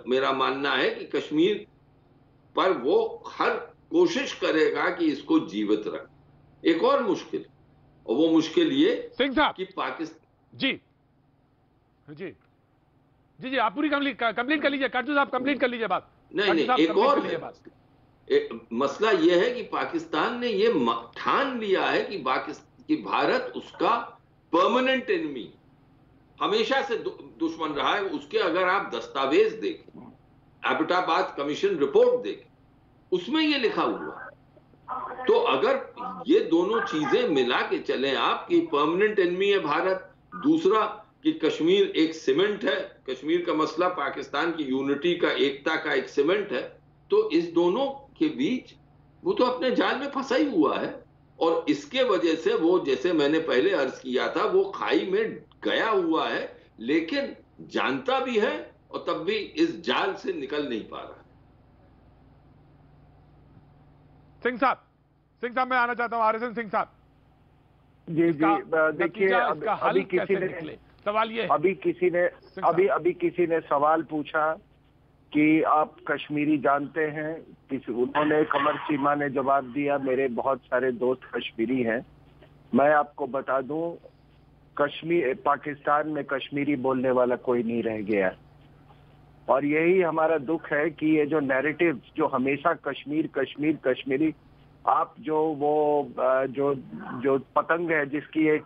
मेरा मानना है कि कश्मीर पर वो हर कोशिश करेगा कि इसको जीवित रखे। एक और मुश्किल, और वो मुश्किल ये सिंह साहब कि पाकिस्तान जी जी जी जी आप पूरी कंप्लीट कर लीजिए, काटू साहब कंप्लीट कर लीजिए बात। नहीं, एक और मसला यह है कि पाकिस्तान ने ये ठान लिया है कि भारत उसका परमानेंट एनिमी, हमेशा से दुश्मन रहा है। उसके अगर आप दस्तावेज देखें, एबटाबाद कमीशन रिपोर्ट देखें, उसमें ये लिखा हुआ है। तो अगर ये दोनों चीजें मिला के चले आप कि परमानेंट एनिमी है भारत, दूसरा कि कश्मीर एक सीमेंट है, कश्मीर का मसला पाकिस्तान की यूनिटी का, एकता का एक सीमेंट है, तो इस दोनों के बीच वो तो अपने जाल में फंसा ही हुआ है। और इसके वजह से वो, जैसे मैंने पहले अर्ज किया था, वो खाई में गया हुआ है, लेकिन जानता भी है और तब भी इस जाल से निकल नहीं पा रहा। सिंह साहब मैं आना चाहता हूं, आरएसएन सिंह साहब। जी देखिए, अभी किसी ने सवाल ये अभी किसी ने सवाल पूछा कि आप कश्मीरी जानते हैं, उन्होंने, कमर चीमा ने जवाब दिया, मेरे बहुत सारे दोस्त कश्मीरी हैं। मैं आपको बता दूं, पाकिस्तान में कश्मीरी बोलने वाला कोई नहीं रह गया। और यही हमारा दुख है कि ये जो नैरेटिव जो हमेशा कश्मीरी, आप जो पतंग है जिसकी ये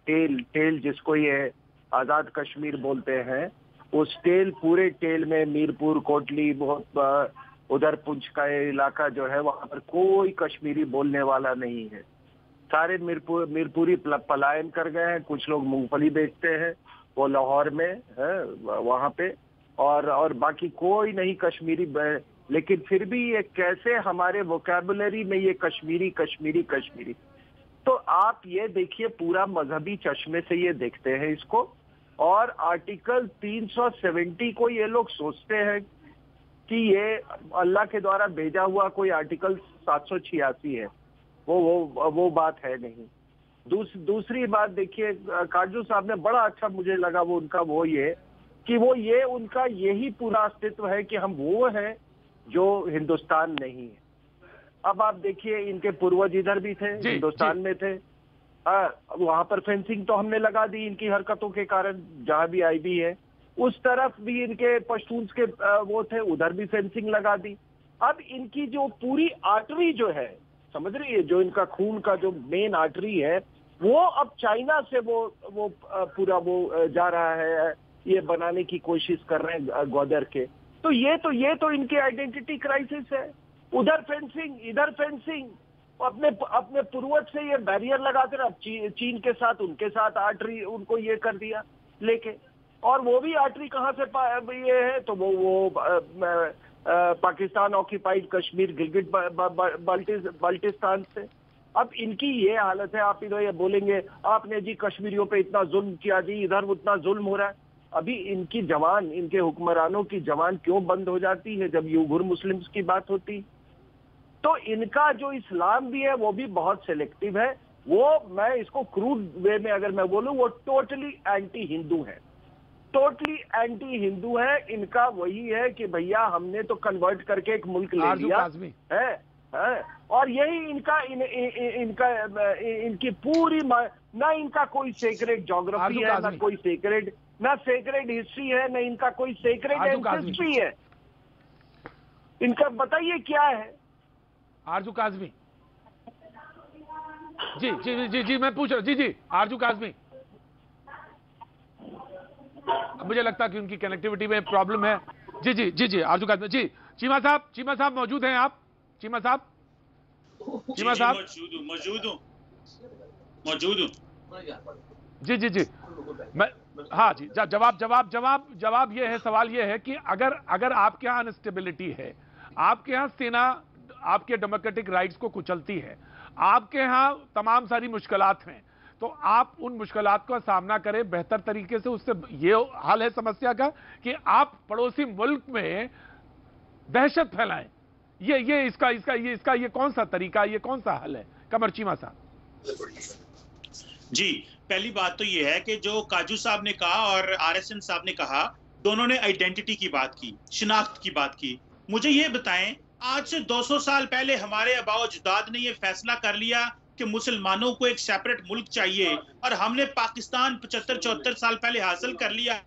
टेल जिसको ये आजाद कश्मीर बोलते हैं, उस पूरे टेल में मीरपुर, कोटली, बहुत उधर पुंछ का इलाका जो है, वहां पर कोई कश्मीरी बोलने वाला नहीं है। सारे मीरपुरी पलायन कर गए हैं। कुछ लोग मूंगफली बेचते हैं, वो लाहौर में है वहां पे, और बाकी कोई नहीं कश्मीरी। लेकिन फिर भी ये कैसे हमारे वोकैबुलरी में ये कश्मीरी। तो आप ये देखिए, पूरा मजहबी चश्मे से ये देखते हैं इसको। और आर्टिकल 370 को ये लोग सोचते हैं कि ये अल्लाह के द्वारा भेजा हुआ कोई आर्टिकल 786 है। वो बात है नहीं। दूसरी बात देखिए, काजू साहब ने बड़ा अच्छा मुझे लगा वो ये उनका यही पूरा अस्तित्व है कि हम वो हैं जो हिंदुस्तान नहीं है। अब आप देखिए, इनके पूर्वज इधर भी थे, हिंदुस्तान में थे, वहां पर फेंसिंग तो हमने लगा दी इनकी हरकतों के कारण, जहां भी आई भी है। उस तरफ भी इनके पश्तून्स के वो थे, उधर भी फेंसिंग लगा दी। अब इनकी जो पूरी आर्टरी जो है, समझ रही है, जो इनका खून का जो मेन आर्टरी है, वो अब चाइना से वो पूरा वो जा रहा है, ये बनाने की कोशिश कर रहे हैं ग्वादर के। तो ये तो इनकी आइडेंटिटी क्राइसिस है। उधर फेंसिंग, इधर फेंसिंग, अपने पूर्वज से ये बैरियर लगाते रहे। चीन के साथ, उनके साथ आर्टरी उनको ये कर दिया लेके। और वो भी आर्टरी कहाँ से ये है, तो वो पाकिस्तान ऑक्यूपाइड कश्मीर, गिलगिट बाल्टिस्तान से। अब इनकी ये हालत है। आप इधर ये बोलेंगे आपने जी कश्मीरियों पे इतना जुल्म किया जी, इधर उतना जुल्म हो रहा है। अभी इनकी जवान, इनके हुक्मरानों की जवान क्यों बंद हो जाती है जब यूगुर मुस्लिम्स की बात होती? तो इनका जो इस्लाम भी है वो भी बहुत सिलेक्टिव है। मैं इसको क्रूड वे में अगर मैं बोलूं, वो टोटली एंटी हिंदू है, टोटली एंटी हिंदू है। इनका वही है कि भैया हमने तो कन्वर्ट करके एक मुल्क ले लिया है। और यही इनकी पूरी, ना इनका कोई सेक्रेट ज्योग्राफी है, ना सेक्रेट हिस्ट्री है, ना इनका कोई सेक्रेट एंसेस्ट्री है। इनका बताइए क्या है? आरजू काज़मी जी मैं पूछ रहा। जी आरजू काज़मी, मुझे लगता है कि उनकी कनेक्टिविटी में प्रॉब्लम है। जी आरजू काज़मी जी। चीमा साहब मौजूद हैं आप? चीमा साहब मौजूद हूं। जी मैं, हाँ जी, जवाब ये है, सवाल ये है कि अगर आपके यहाँ अनस्टेबिलिटी है, आपके यहाँ सेना आपके डेमोक्रेटिक राइट्स को कुचलती है, आपके यहाँ तमाम सारी मुश्किलात हैं, तो आप उन मुश्किलात का सामना करें बेहतर तरीके से। उससे ये हाल है समस्या का कि आप पड़ोसी मुल्क में दहशत फैलाएं। ये कौन सा तरीका, ये कौन सा हल है? कमर चीमा साहब जी, पहली बात तो ये है कि जो काजू साहब ने कहा और आरएसएन साहब ने कहा, दोनों ने आइडेंटिटी की बात की, शिनाख्त की बात की। मुझे ये बताएं, आज से 200 साल पहले हमारे आबाओ अजदाद ने ये फैसला कर लिया कि मुसलमानों को एक सेपरेट मुल्क चाहिए और हमने पाकिस्तान 75-74 साल पहले हासिल कर लिया,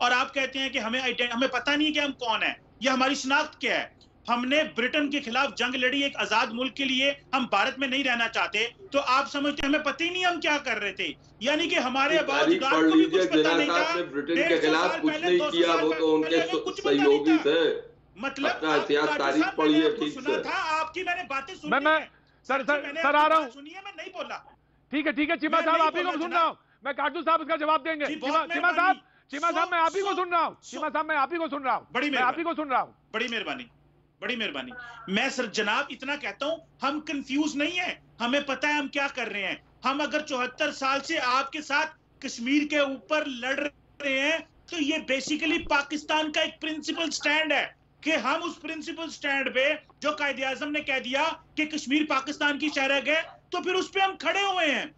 और आप कहते हैं कि हमें पता नहीं कि हम कौन है या हमारी शिनाख्त क्या है। हमने ब्रिटेन के खिलाफ जंग लड़ी एक आजाद मुल्क के लिए, हम भारत में नहीं रहना चाहते, तो आप समझते हमें पता ही नहीं हम क्या कर रहे थे। यानी कि हमारे आबाओ अजदाद को भी कुछ पता नहीं था, ब्रिटेन के खिलाफ कुछ नहीं किया, वो तो उनके सहयोगी थे। मतलब इतिहास तारीख पढ़िए ठीक से। था आपकी, मैंने बातें सुनी। मैं सर आ रहा हूँ, सुनिए, मैं नहीं बोला। ठीक है चीमा साहब, आप ही को सुन रहा हूँ मैं। काटू साहब इसका जवाब देंगे। चीमा साहब मैं आप ही को सुन रहा हूँ। चीमा साहब मैं आप ही को सुन रहा हूँ। मैं आप ही को सुन रहा हूँ। बड़ी मेहरबानी। मैं सर जनाब इतना कहता हूं, हम कंफ्यूज नहीं है, हमें पता है हम क्या कर रहे हैं। हम अगर 74 साल से आपके साथ कश्मीर के ऊपर लड़ रहे हैं, तो ये बेसिकली पाकिस्तान का एक प्रिंसिपल स्टैंड है कि हम उस प्रिंसिपल स्टैंड पे जो कायदे आजम ने कह दिया कि कश्मीर पाकिस्तान की शहर है, तो फिर उस पे हम खड़े हुए हैं।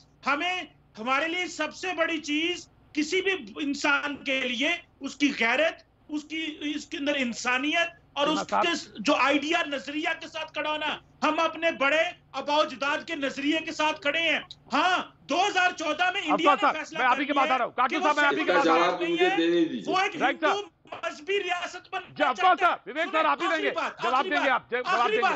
हमारे लिए सबसे बड़ी चीज किसी भी इंसान के लिए उसकी गैरत, इसके अंदर इंसानियत और उसके जो आइडिया नजरिया के साथ खड़ा होना। हम अपने बड़े आबाओ अजदाद के नजरिए के साथ खड़े हैं। हाँ, 2014 में इंडिया ने फैसला मैं आप ही की बात आ रहा हूँ। काटू साहब मैं आप ही की बात आ रहा हूँ। वो एक हिंदू मजहबी रियासत बन विवेक सर आप ही देंगे जवाब देंगे। आप जवाब देंगे।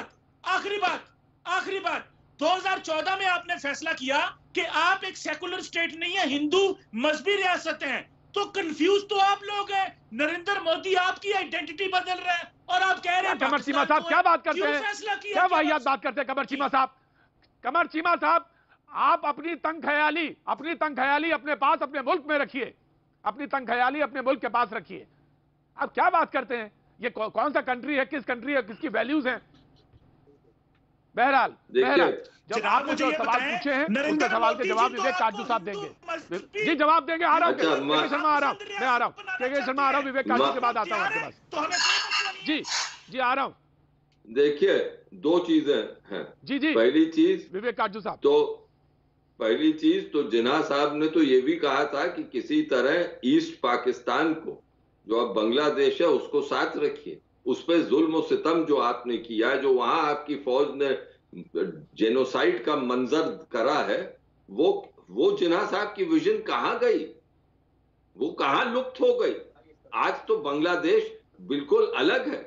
आखिरी बात 2014 में आपने फैसला किया कि आप एक सेकुलर स्टेट नहीं है, हिंदू मजहबी रियासत है। तो कंफ्यूज तो आप लोग हैं। नरेंद्र मोदी आपकी आइडेंटिटी बदल रहे हैं और आप कह रहे हैं कमर चीमा साहब क्या बात करते हैं, क्या वाहियात बात करते हैं कमर चीमा साहब। आप अपनी तंग ख्याली अपने पास, अपने मुल्क में रखिए। अपनी तंग ख्याली अपने मुल्क के पास रखिए। आप क्या बात करते हैं? ये कौन सा कंट्री है, किस कंट्री है, किसकी वैल्यूज हैं? बहरहाल जब आपने जो सवाल पूछे हैं उनके सवाल के जवाब विवेक काटू साहब देंगे। जी जवाब देंगे। आ रहा हूँ के शर्मा आ रहा हूँ, मैं आ रहा हूँ के शर्मा आ रहा हूँ। विवेक काटू के बाद आता हूँ आपके पास। जी आ रहा हूँ। देखिए दो चीजें हैं। जी पहली चीज विवेक काटू साहब, पहली चीज तो जिन्ना साहब ने तो ये भी कहा था कि किसी तरह ईस्ट पाकिस्तान को, जो अब बांग्लादेश है, उसको साथ रखिए। उस पर जुल्म और सितम जो आपने किया, जो वहां आपकी फौज ने जेनोसाइड का मंजर करा है, वो जिन्ना साहब की विजन कहां गई? वो कहां लुप्त हो गई? आज तो बांग्लादेश बिल्कुल अलग है।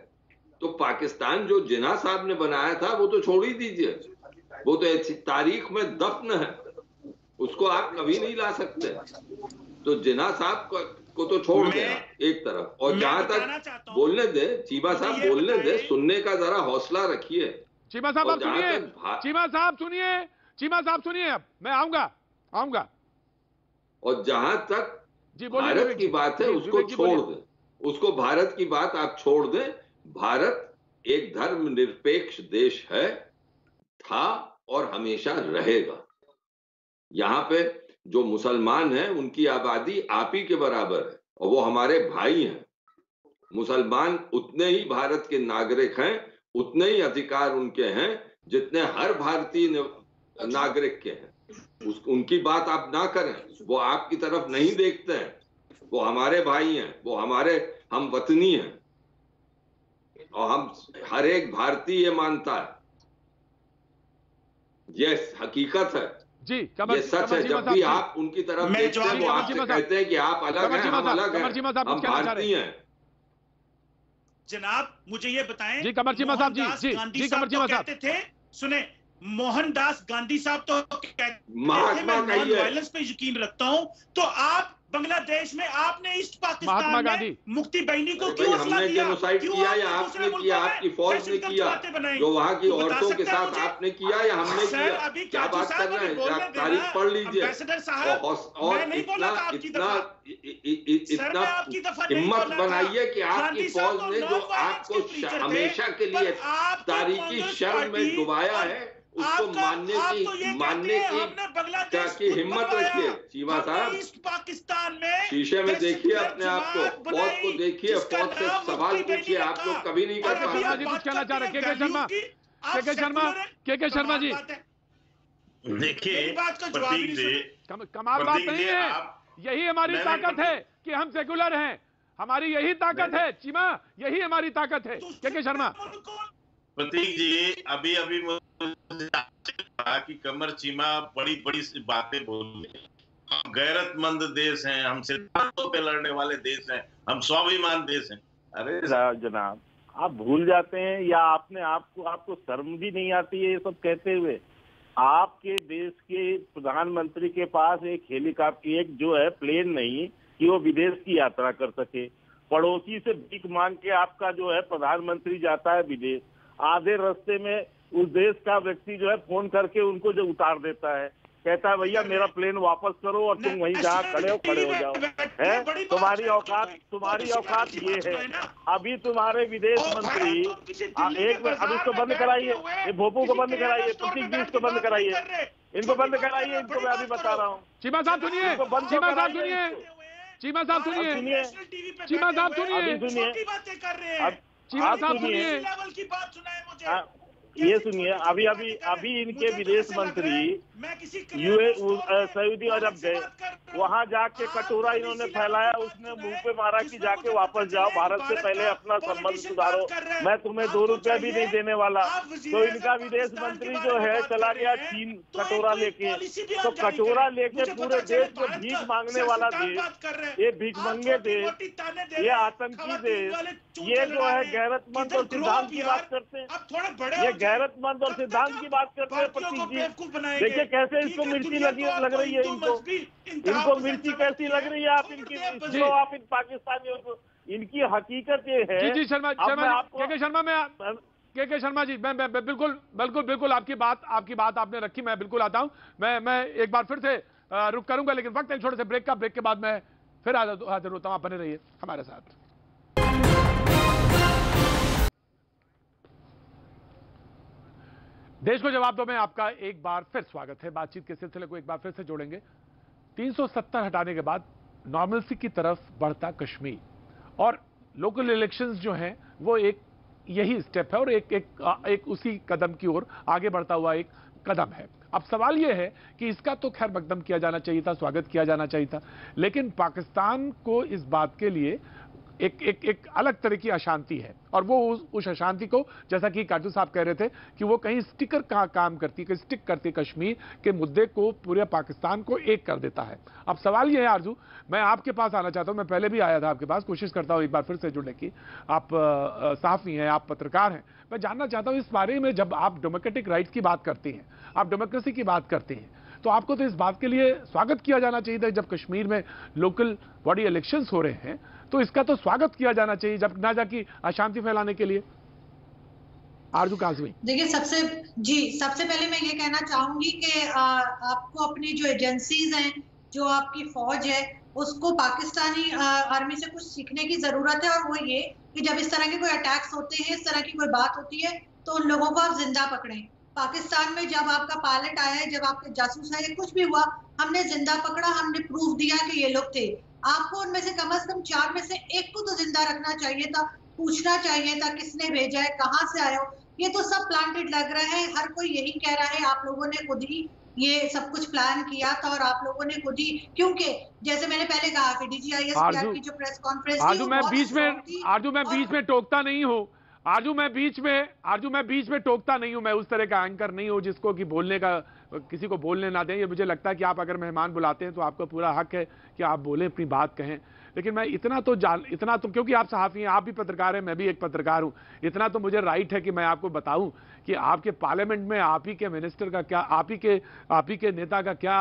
तो पाकिस्तान जो जिन्ना साहब ने बनाया था वो तो छोड़ ही दीजिए, वो तो ऐसी तारीख में दफन है, उसको आप कभी नहीं ला सकते। तो जिन्ना साहब को तो छोड़ देना एक तरफ। और जहां तक बोलने दे, चीमा साहब बोलने दे, सुनने का जरा हौसला रखिए। चीमा साहब आप सुनिए, चीमा साहब सुनिए, अब मैं आऊंगा। और जहां तक भारत की बात है उसको छोड़ दें, उसको भारत की बात आप छोड़ दें। भारत एक धर्मनिरपेक्ष देश है, था और हमेशा रहेगा। यहाँ पे जो मुसलमान हैं उनकी आबादी आप ही के बराबर है और वो हमारे भाई हैं। मुसलमान उतने ही भारत के नागरिक हैं, उतने ही अधिकार उनके हैं जितने हर भारतीय नागरिक के हैं। उनकी बात आप ना करें, वो आपकी तरफ नहीं देखते हैं। वो हमारे भाई हैं, वो हमारे हम वतनी हैं और हम हर एक भारतीय ये मानता है। ये हकीकत है जी, ये सच है। जब भी आप उनकी तरफ देखते हैं वो आपसे कहते हैं कि आप अलग हैं, हम अलग हैं, हम भारतीय हैं। जनाब मुझे ये बताएं, जी कमर चीमा साहब, जी कमर चीमा साहब कहते थे, सुने, मोहनदास गांधी साहब तो कहते थे महात्मा मैं नॉन वायलेंस पे यकीन रखता हूं। तो आप बांग्लादेश में आपने ईस्ट पाकिस्तान में मुक्ति बहनी को क्यों हमने जेनोसाइड किया या आपने किया, आपकी फौज ने किया, जो वहां की औरतों के साथ आपने किया या हमने किया? क्या बात कर रहे हैं? तारीख पढ़ लीजिए। और इतना हिम्मत बनाइए कि आपकी फौज ने जो आपको हमेशा के लिए तारीखी शर्म में डुबाया है, उसको मानने की बांग्लादेश की हिम्मत रखिए चीमा साहब। ईस्ट पाकिस्तान में शीशे में देखिए अपने आप को, फौज को देखिए, फौज से सवाल पूछिए। आप लोग कभी नहीं कर पाते। शर्मा जी कुछ कहना चाह रहे हैं। के शर्मा जी देखिए प्रतीक जी, कमाल बात नहीं है, यही हमारी ताकत है कि हम सेकुलर हैं, हमारी यही ताकत है चीमा, यही हमारी ताकत है। के शर्मा प्रतीक जी, अभी अभी कहा कि कमर चीमा बड़ी बड़ी बातें बोल रहे हैं। हम गैरतमंद देश हैं, हम सिद्धांतों पे लड़ने वाले देश हैं, हम स्वाभिमान देश हैं। अरे जनाब, आप भूल जाते हैं या आपको शर्म भी नहीं आती है ये सब कहते हुए? आपके देश के प्रधानमंत्री के पास एक हेलीकॉप्टर, एक जो है प्लेन नहीं कि वो विदेश की यात्रा कर सके। पड़ोसी से भीख मांग के आपका जो है प्रधानमंत्री जाता है विदेश, आधे रास्ते में उस देश का व्यक्ति जो है फोन करके उनको जो उतार देता है, कहता है भैया मेरा प्लेन वापस करो और तुम वहीं जहाँ खड़े हो जाओ। है तुम्हारी औकात ये है। अभी तुम्हारे विदेश मंत्री एक मिनट, अभी इसको बंद कराइए, ये भोपू को बंद कराइए, प्रतीक जी इसको बंद कराइए, इनको बंद कराइए, इनको मैं अभी बता रहा हूँ। चीमा साहब सुनिए, चीमा साहब सुनिए, चीमा साहब सुनिए, चीमा साहब सुनिए, चीमा साहब सुनिए, ये सुनिए, अभी इनके विदेश मंत्री सऊदी अरब गए, वहां जाके कटोरा इन्होंने फैलाया, उसने मुंह पे मारा कि जाके वापस जाओ, भारत से पहले अपना संबंध सुधारो, मैं तुम्हें 2 रुपया भी नहीं देने वाला। तो इनका विदेश मंत्री जो है चला गया चीन कटोरा लेके। तो कटोरा लेके पूरे देश में भीख मांगने वाला देश, ये भीखमंगे देश, ये आतंकी देश, ये जो है गैरतमंद और सिद्धांत की बात करते हैं, ये गैरतमंद और सिद्धांत की बात करते हैं। प्रतीक जी देखिए कैसे इसको मिर्ची लग रही है, इनको मिर्ची कैसी लग रही है आप इनकी, आप इन पाकिस्तानियों को। इनकी हकीकत ये है। जी शर्मा जी, मैं बिल्कुल आपकी बात आपने रखी, मैं बिल्कुल आता हूं। मैं एक बार फिर से रुक करूंगा, लेकिन वक्त एक छोटे से ब्रेक के बाद मैं फिर हाजिर होता हूं। आप बने रहिए हमारे साथ। देश को जवाब दो में आपका एक बार फिर स्वागत है। बातचीत के सिलसिले को एक बार फिर से जोड़ेंगे। 370 हटाने के बाद नॉर्मलसी की तरफ बढ़ता कश्मीर और लोकल इलेक्शंस जो हैं वो एक यही स्टेप है और एक उसी कदम की ओर आगे बढ़ता हुआ एक कदम है। अब सवाल यह है कि इसका तो खैर मकदम किया जाना चाहिए था, स्वागत किया जाना चाहिए था, लेकिन पाकिस्तान को इस बात के लिए एक अलग तरह की अशांति है और वो उस अशांति को, जैसा कि काटू साहब कह रहे थे कि वो कहीं स्टिकर का काम करती, स्टिक करती, कश्मीर के मुद्दे को पूरे पाकिस्तान को एक कर देता है। अब सवाल ये है आरजू, मैं आपके पास आना चाहता हूं, मैं पहले भी आया था आपके पास, कोशिश करता हूं एक बार फिर से जुड़ने की। आप सहाफी हैं, आप पत्रकार हैं, मैं जानना चाहता हूं इस बारे में, जब आप डेमोक्रेटिक राइट्स की बात करते हैं, आप डेमोक्रेसी की बात करते हैं, तो आपको तो इस बात के लिए स्वागत किया जाना चाहिए था। जब कश्मीर में लोकल बॉडी इलेक्शंस हो रहे हैं तो इसका तो स्वागत किया जाना चाहिए, जब ना जाके अशांति फैलाने के लिए। आरजू काज़मी, देखिए सबसे पहले मैं ये कहना चाहूंगी कि आपको अपनी जो एजेंसीज हैं, जो आपकी फौज है, उसको पाकिस्तानी आर्मी से कुछ सीखने की जरूरत है। और वो ये कि जब इस तरह के कोई अटैक्स होते हैं, इस तरह की कोई बात होती है, तो उन लोगों को आप जिंदा पकड़ें। पाकिस्तान में जब आपका पायलट आया है, जब आपके जासूस आए, कुछ भी हुआ, हमने जिंदा पकड़ा, हमने प्रूफ दिया कि ये लोग थे। आपको उनमें से कम 4 में से एक को तो जिंदा रखना चाहिए था, पूछना चाहिए था किसने भेजा है, कहाँ से आए हो। ये तो सब प्लांटेड लग रहा है, हर कोई यही कह रहा है आप लोगों ने खुद ही ये सब कुछ प्लान किया था और आप लोगों ने खुद ही, क्योंकि जैसे मैंने पहले कहा कि DGIS की जो प्रेस कॉन्फ्रेंस आरजू मैं बीच में टोकता नहीं हूँ, आरजू मैं बीच में टोकता नहीं हूं, मैं उस तरह का एंकर नहीं हूं जिसको कि बोलने का, किसी को बोलने ना दें। ये मुझे लगता है कि आप अगर मेहमान बुलाते हैं तो आपका पूरा हक है कि आप बोलें, अपनी बात कहें। लेकिन मैं इतना तो क्योंकि आप सहाफी हैं, आप भी पत्रकार हैं, मैं भी एक पत्रकार हूं, इतना तो मुझे राइट है कि मैं आपको बताऊं कि आपके पार्लियामेंट में आप ही के मिनिस्टर का क्या, आप ही के नेता का क्या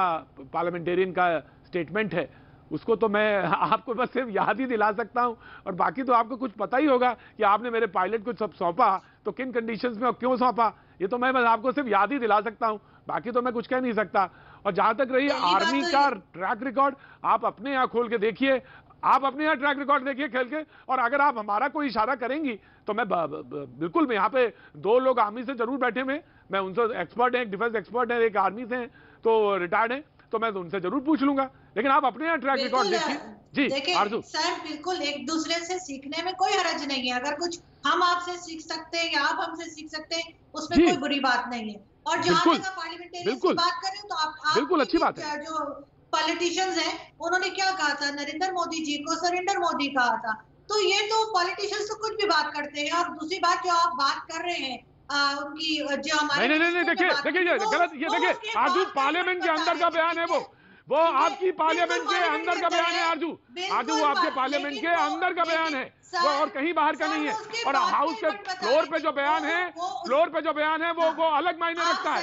पार्लियामेंटेरियन का स्टेटमेंट है, उसको तो मैं आपको बस सिर्फ याद ही दिला सकता हूं। और बाकी तो आपको कुछ पता ही होगा कि आपने मेरे पायलट को सब सौंपा तो किन कंडीशंस में और क्यों सौंपा, ये तो मैं बस आपको सिर्फ याद ही दिला सकता हूं, बाकी तो मैं कुछ कह नहीं सकता। और जहां तक रही आर्मी का ट्रैक रिकॉर्ड, आप अपने यहां खोल के देखिए, आप अपने यहाँ ट्रैक रिकॉर्ड देखिए खेल के, और अगर आप हमारा कोई इशारा करेंगी तो मैं बिल्कुल, मैं यहाँ पे 2 लोग आर्मी से जरूर बैठे हुए, मैं उनसे एक्सपर्ट हैं, एक डिफेंस एक्सपर्ट है, एक आर्मी से हैं, तो रिटायर्ड हैं, तो मैं उनसे जरूर पूछ लूंगा। लेकिन आप अपने यहाँ ट्रैक रिकॉर्ड देखिए। जी आरजू सर, बिल्कुल एक दूसरे से सीखने में कोई हर्ज नहीं है। अगर कुछ हम आपसे सीख सकते हैं या आप हमसे सीख सकते हैं, उसमें कोई बुरी बात नहीं है। और जहां तक पार्लियामेंटेरियन की बात करें तो आप बिल्कुल अच्छी बात है। जो पॉलिटिशियंस हैं, उन्होंने क्या कहा था, नरेंद्र मोदी जी को सरेंडर मोदी कहा था। तो ये तो पॉलिटिशियंस तो कुछ भी बात करते हैं। और दूसरी बात जो आप बात कर रहे हैं उनकी, जो हमारे नहीं, देखिए ये गलत, ये देखिए आरजू पार्लियामेंट के अंदर का बयान है, वो आपकी पार्लियामेंट के अंदर का बयान है आरजू वो आपके पार्लियामेंट के अंदर का बयान है, वो और कहीं बाहर का नहीं है। और हाउस के फ्लोर पे जो बयान है वो अलग मायने रखता है।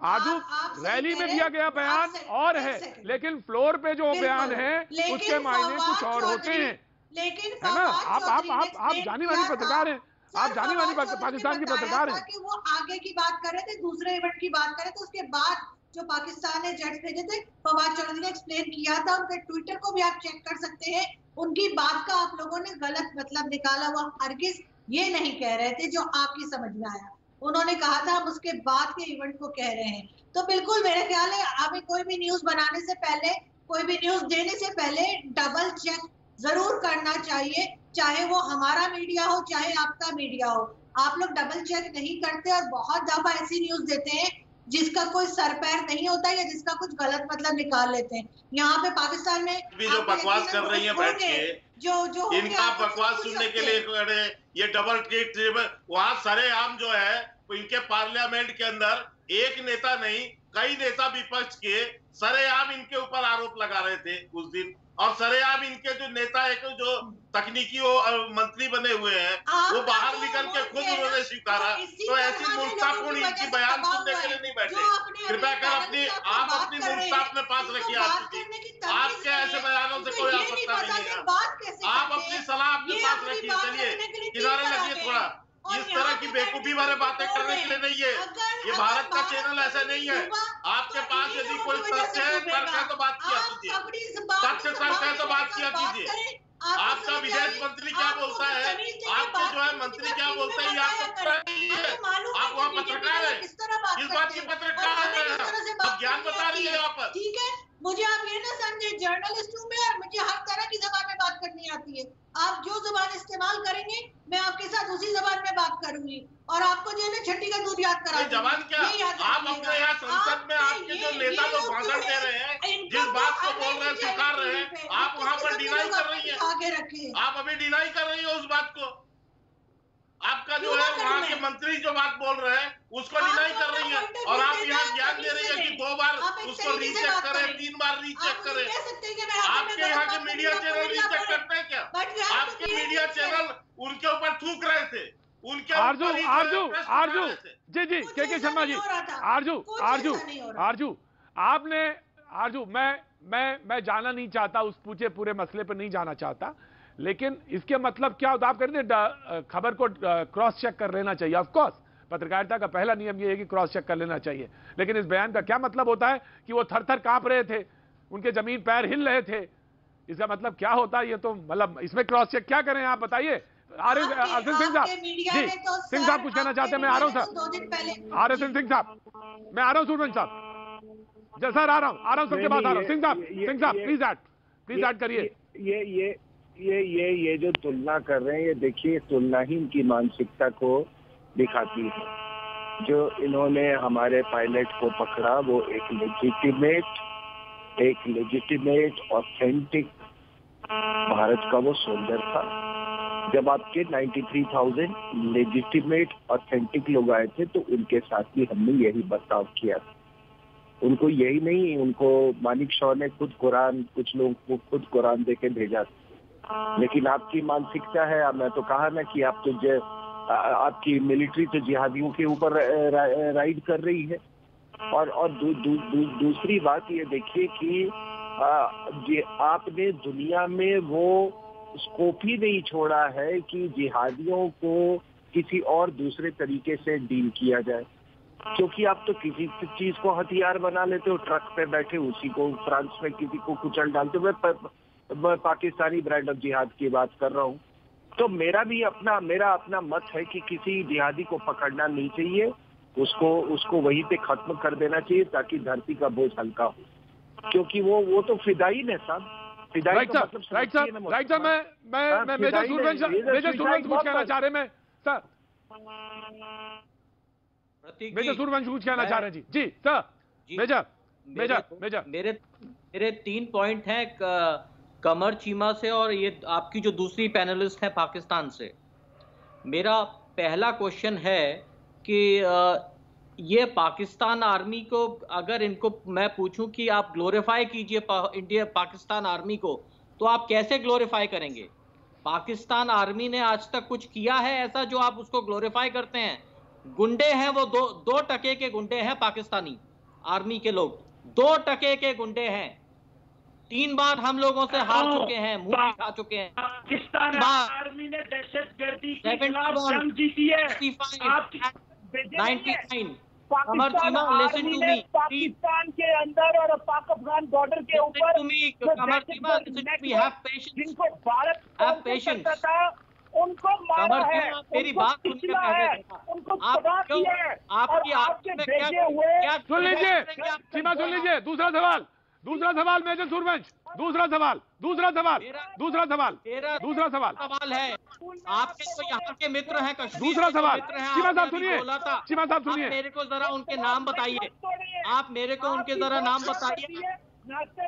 आजू रैली में दिया गया बयान और है, लेकिन फ्लोर पे जो बयान है उसके मायने कुछ और होते हैं, है ना। आप जानी मानी पत्रकार हैं, आप जानी मानी पाकिस्तान की पत्रकार हैं। कि वो आगे की बात कर रहे थे, दूसरे इवेंट की बात कर रहे थे, उसके बाद जो पाकिस्तान ने जेट भेजे थे, फवाद चौधरी ने एक्सप्लेन किया था, उनके ट्विटर को भी आप चेक कर सकते हैं। उनकी बात का आप लोगों ने गलत मतलब निकाला हुआ, हरगिज ये नहीं कह रहे थे जो आपकी समझ में आया। उन्होंने कहा था हम उसके बाद के इवेंट को कह रहे हैं। तो बिल्कुल मेरे ख्याल है हमें कोई भी न्यूज बनाने से पहले, कोई भी न्यूज देने से पहले डबल चेक जरूर करना चाहिए, चाहे वो हमारा मीडिया हो चाहे आपका मीडिया हो। आप लोग डबल चेक नहीं करते और बहुत दफा ऐसी न्यूज देते हैं जिसका कोई सर पैर नहीं होता या जिसका कुछ गलत मतलब निकाल लेते हैं। यहाँ पे पाकिस्तान में भी जो बकवास कर रही है बैठ के, जो इनका बकवास सुनने के लिए ये डबल ट्रिपल, वहाँ सरेआम जो है इनके पार्लियामेंट के अंदर एक नेता नहीं कई नेता विपक्ष के सरेआम इनके ऊपर आरोप लगा रहे थे उस दिन। और सरेआम इनके जो नेता है जो तकनीकी मंत्री बने हुए हैं वो बाहर निकल के खुद उन्होंने स्वीकारा। तो ऐसी मूर्खतापूर्ण इनकी बयान सुनने के लिए नहीं बैठे। कृपया कर आप अपनी मूर्खता अपने पास रखिए। आपके ऐसे बयानों से कोई आवश्यकता नहीं है। आप अपनी सलाह अपने पास रखिए। चलिए किनारे लगिए थोड़ा। इस तरह की बेवकूफी वाले बातें करने के लिए नहीं है, ये भारत का चैनल ऐसा नहीं है। आपके पास यदि कोई तथ्य है तो बात किया कीजिए, तथ्य तर्क है तो बात किया कीजिए। आपका विदेश मंत्री क्या बोलता है, आपके जो है मंत्री क्या बोलते हैं, ये आपको आप वहाँ पत्रकार है, इस बात की पत्रकार है, आप ज्ञान बता रही है यहाँ पर। ठीक है, मुझे आप ये ना समझे, जर्नलिस्ट हूँ मैं और मुझे हर तरह की जबान में बात करनी आती है। आप जो जबान इस्तेमाल करेंगे मैं आपके साथ उसी जबान में बात करूंगी और आपको जो है ना छठी का दूध याद करा दूंगी। जबान क्या, आप अपने यहाँ संसद में आपके जो नेता लोग भाषण दे रहे हैं, जिस बात को बोल रहे हैं स्वीकार रहे हैं, आप वहाँ पर डिनाई कर रही है। आगे रखे आप अभी डिनाई कर रही है उस बात को। आपका जो है वहाँ के मंत्री जो बात बोल रहे हैं उसको डिनाई कर रही है और आप यहाँ ज्ञान दे रही है कि 2 बार उसको रीचेक करें, 3 बार रीचेक करें। आपके यहाँ के मीडिया चैनल रीचेक करते हैं क्या? आपके मीडिया चैनल उनके ऊपर थूक रहे थे, उनके आरजू जी के शर्मा जी, आरजू आपने मैं जाना नहीं चाहता, उस पूरे मसले पर नहीं जाना चाहता, लेकिन इसके मतलब क्या होता, आप कहते खबर को क्रॉस चेक कर लेना चाहिए। ऑफ कोर्स पत्रकारिता का पहला नियम यह है कि क्रॉस चेक कर लेना चाहिए, लेकिन इस बयान का क्या मतलब होता है कि वो थर-थर कांप रहे थे, उनके जमीन पैर हिल रहे थे, इसका मतलब क्या होता है? ये तो मतलब इसमें क्रॉस चेक क्या करें आप बताइए। आरएस सिंह साहब, जी सिंह साहब कुछ कहना चाहते हैं? मैं आ रहा हूं सर, आरएस सिंह साहब, मैं आ रहा हूं सूरज साहब, जैसा आ रहा हूं सबके पास आ रहा हूं। सिंह साहब प्लीज ऐड करिए। ये जो तुलना कर रहे हैं, ये देखिए तुलना ही इनकी मानसिकता को दिखाती है। जो इन्होंने हमारे पायलट को पकड़ा वो एक लेजिटिमेट ऑथेंटिक भारत का वो सोल्जर था। जब आपके 93,000 लेजिटिमेट ऑथेंटिक लोग आए थे तो उनके साथ भी हमने यही बर्ताव किया था। उनको यही नहीं, उनको मानिक शॉ ने खुद कुरान, कुछ लोगों को खुद कुरान दे के भेजा था। लेकिन आपकी मानसिकता है, मैं तो कहा ना कि आप तो आपकी मिलिट्री तो जिहादियों के ऊपर राइड कर रही है। और दूसरी बात ये देखिए कि आपने दुनिया में वो स्कोप ही नहीं छोड़ा है कि जिहादियों को किसी और दूसरे तरीके से डील किया जाए, क्योंकि आप तो किसी चीज को हथियार बना लेते हो, ट्रक पे बैठे उसी को फ्रांस में किसी को कुचल डालते हो। पाकिस्तानी ब्रांड ऑफ जिहाद की बात कर रहा हूँ। तो मेरा अपना मत है कि किसी जिहादी को पकड़ना नहीं चाहिए, उसको वहीं पे खत्म कर देना चाहिए ताकि धरती का बोझ हल्का हो, क्योंकि वो तो फिदायीन है साहब। फिदाई का मतलब राइट सर, मैं मेजर सूरवंश कुछ कहना चाह रहे हैं, सर मेजर सूरवंश कुछ कहना चाह रहे हैं जी सर। मेजर मेरे 3 पॉइंट हैं कमर चीमा से और ये आपकी जो दूसरी पैनलिस्ट है पाकिस्तान से। मेरा पहला क्वेश्चन है कि ये पाकिस्तान आर्मी को, अगर इनको मैं पूछूं कि आप ग्लोरीफाई कीजिए इंडिया पाकिस्तान आर्मी को, तो आप कैसे ग्लोरीफाई करेंगे? पाकिस्तान आर्मी ने आज तक कुछ किया है ऐसा जो आप उसको ग्लोरीफाई करते हैं? गुंडे हैं वो, 2% के गुंडे हैं पाकिस्तानी आर्मी के लोग, 2% के गुंडे हैं। 3 बार हम लोगों से हार चुके हैं, मुंह खा चुके हैं। पाकिस्तान आर्मी ने दहशतगर्दी के खिलाफ जंग जीती है। 99 पाकिस्तान आर्मी ने पाकिस्तान के अंदर और पाक अफगान बॉर्डर के ऊपर जिनको भारत करता था उनको मारा है, मेरी बात उनको तबाह किया है। आपके भेजे हुए सुन लीजिए दूसरा सवाल मेजर सूरवंश, दूसरा सवाल है। आपके तो यहाँ के मित्र हैं, कश्मीर दूसरा सवाल, चीमा साहब सुनिए, मेरे को जरा उनके नाम बताइए, आप मेरे को उनके जरा नाम बताइए।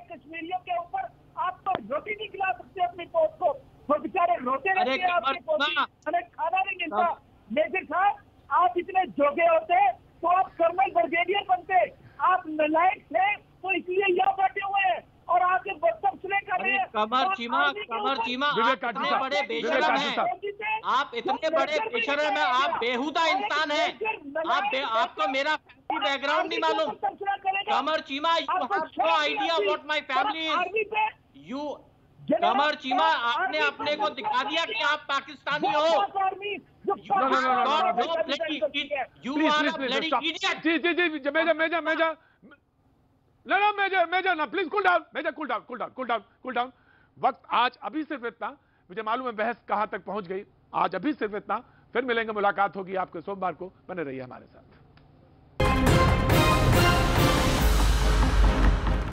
कश्मीरियों के ऊपर आप तो रोटी नहीं खिला सकते अपनी पोस्ट को, वो बेचारे रोते रहते हैं, आपकी पोस्ट हमें खाना नहीं मिलता। मेजर साहब, आप इतने जोगे होते तो आप कर्नल ब्रिगेडियर बनते, आप नालायक थे तो इसलिए यहाँ बैठे हुए हैं और आपके बदतमीजी कर रहे हैं। कमर चीमा आप इतने बड़े बेशरम हैं, आप इतने बड़े बेशरम हैं, आप बेहुदा इंसान हैं, आपको मेरा फैमिली बैकग्राउंड नहीं मालूम। Qamar Cheema, you have no idea what my family is. Qamar Cheema, आपने अपने को दिखा दिया कि आप पाकिस्तानी हो। Major please cool down. वक्त आज अभी सिर्फ इतना, मुझे मालूम है बहस कहां तक पहुंच गई, आज अभी सिर्फ इतना। फिर मिलेंगे, मुलाकात होगी आपके सोमवार को, बने रहिए हमारे साथ।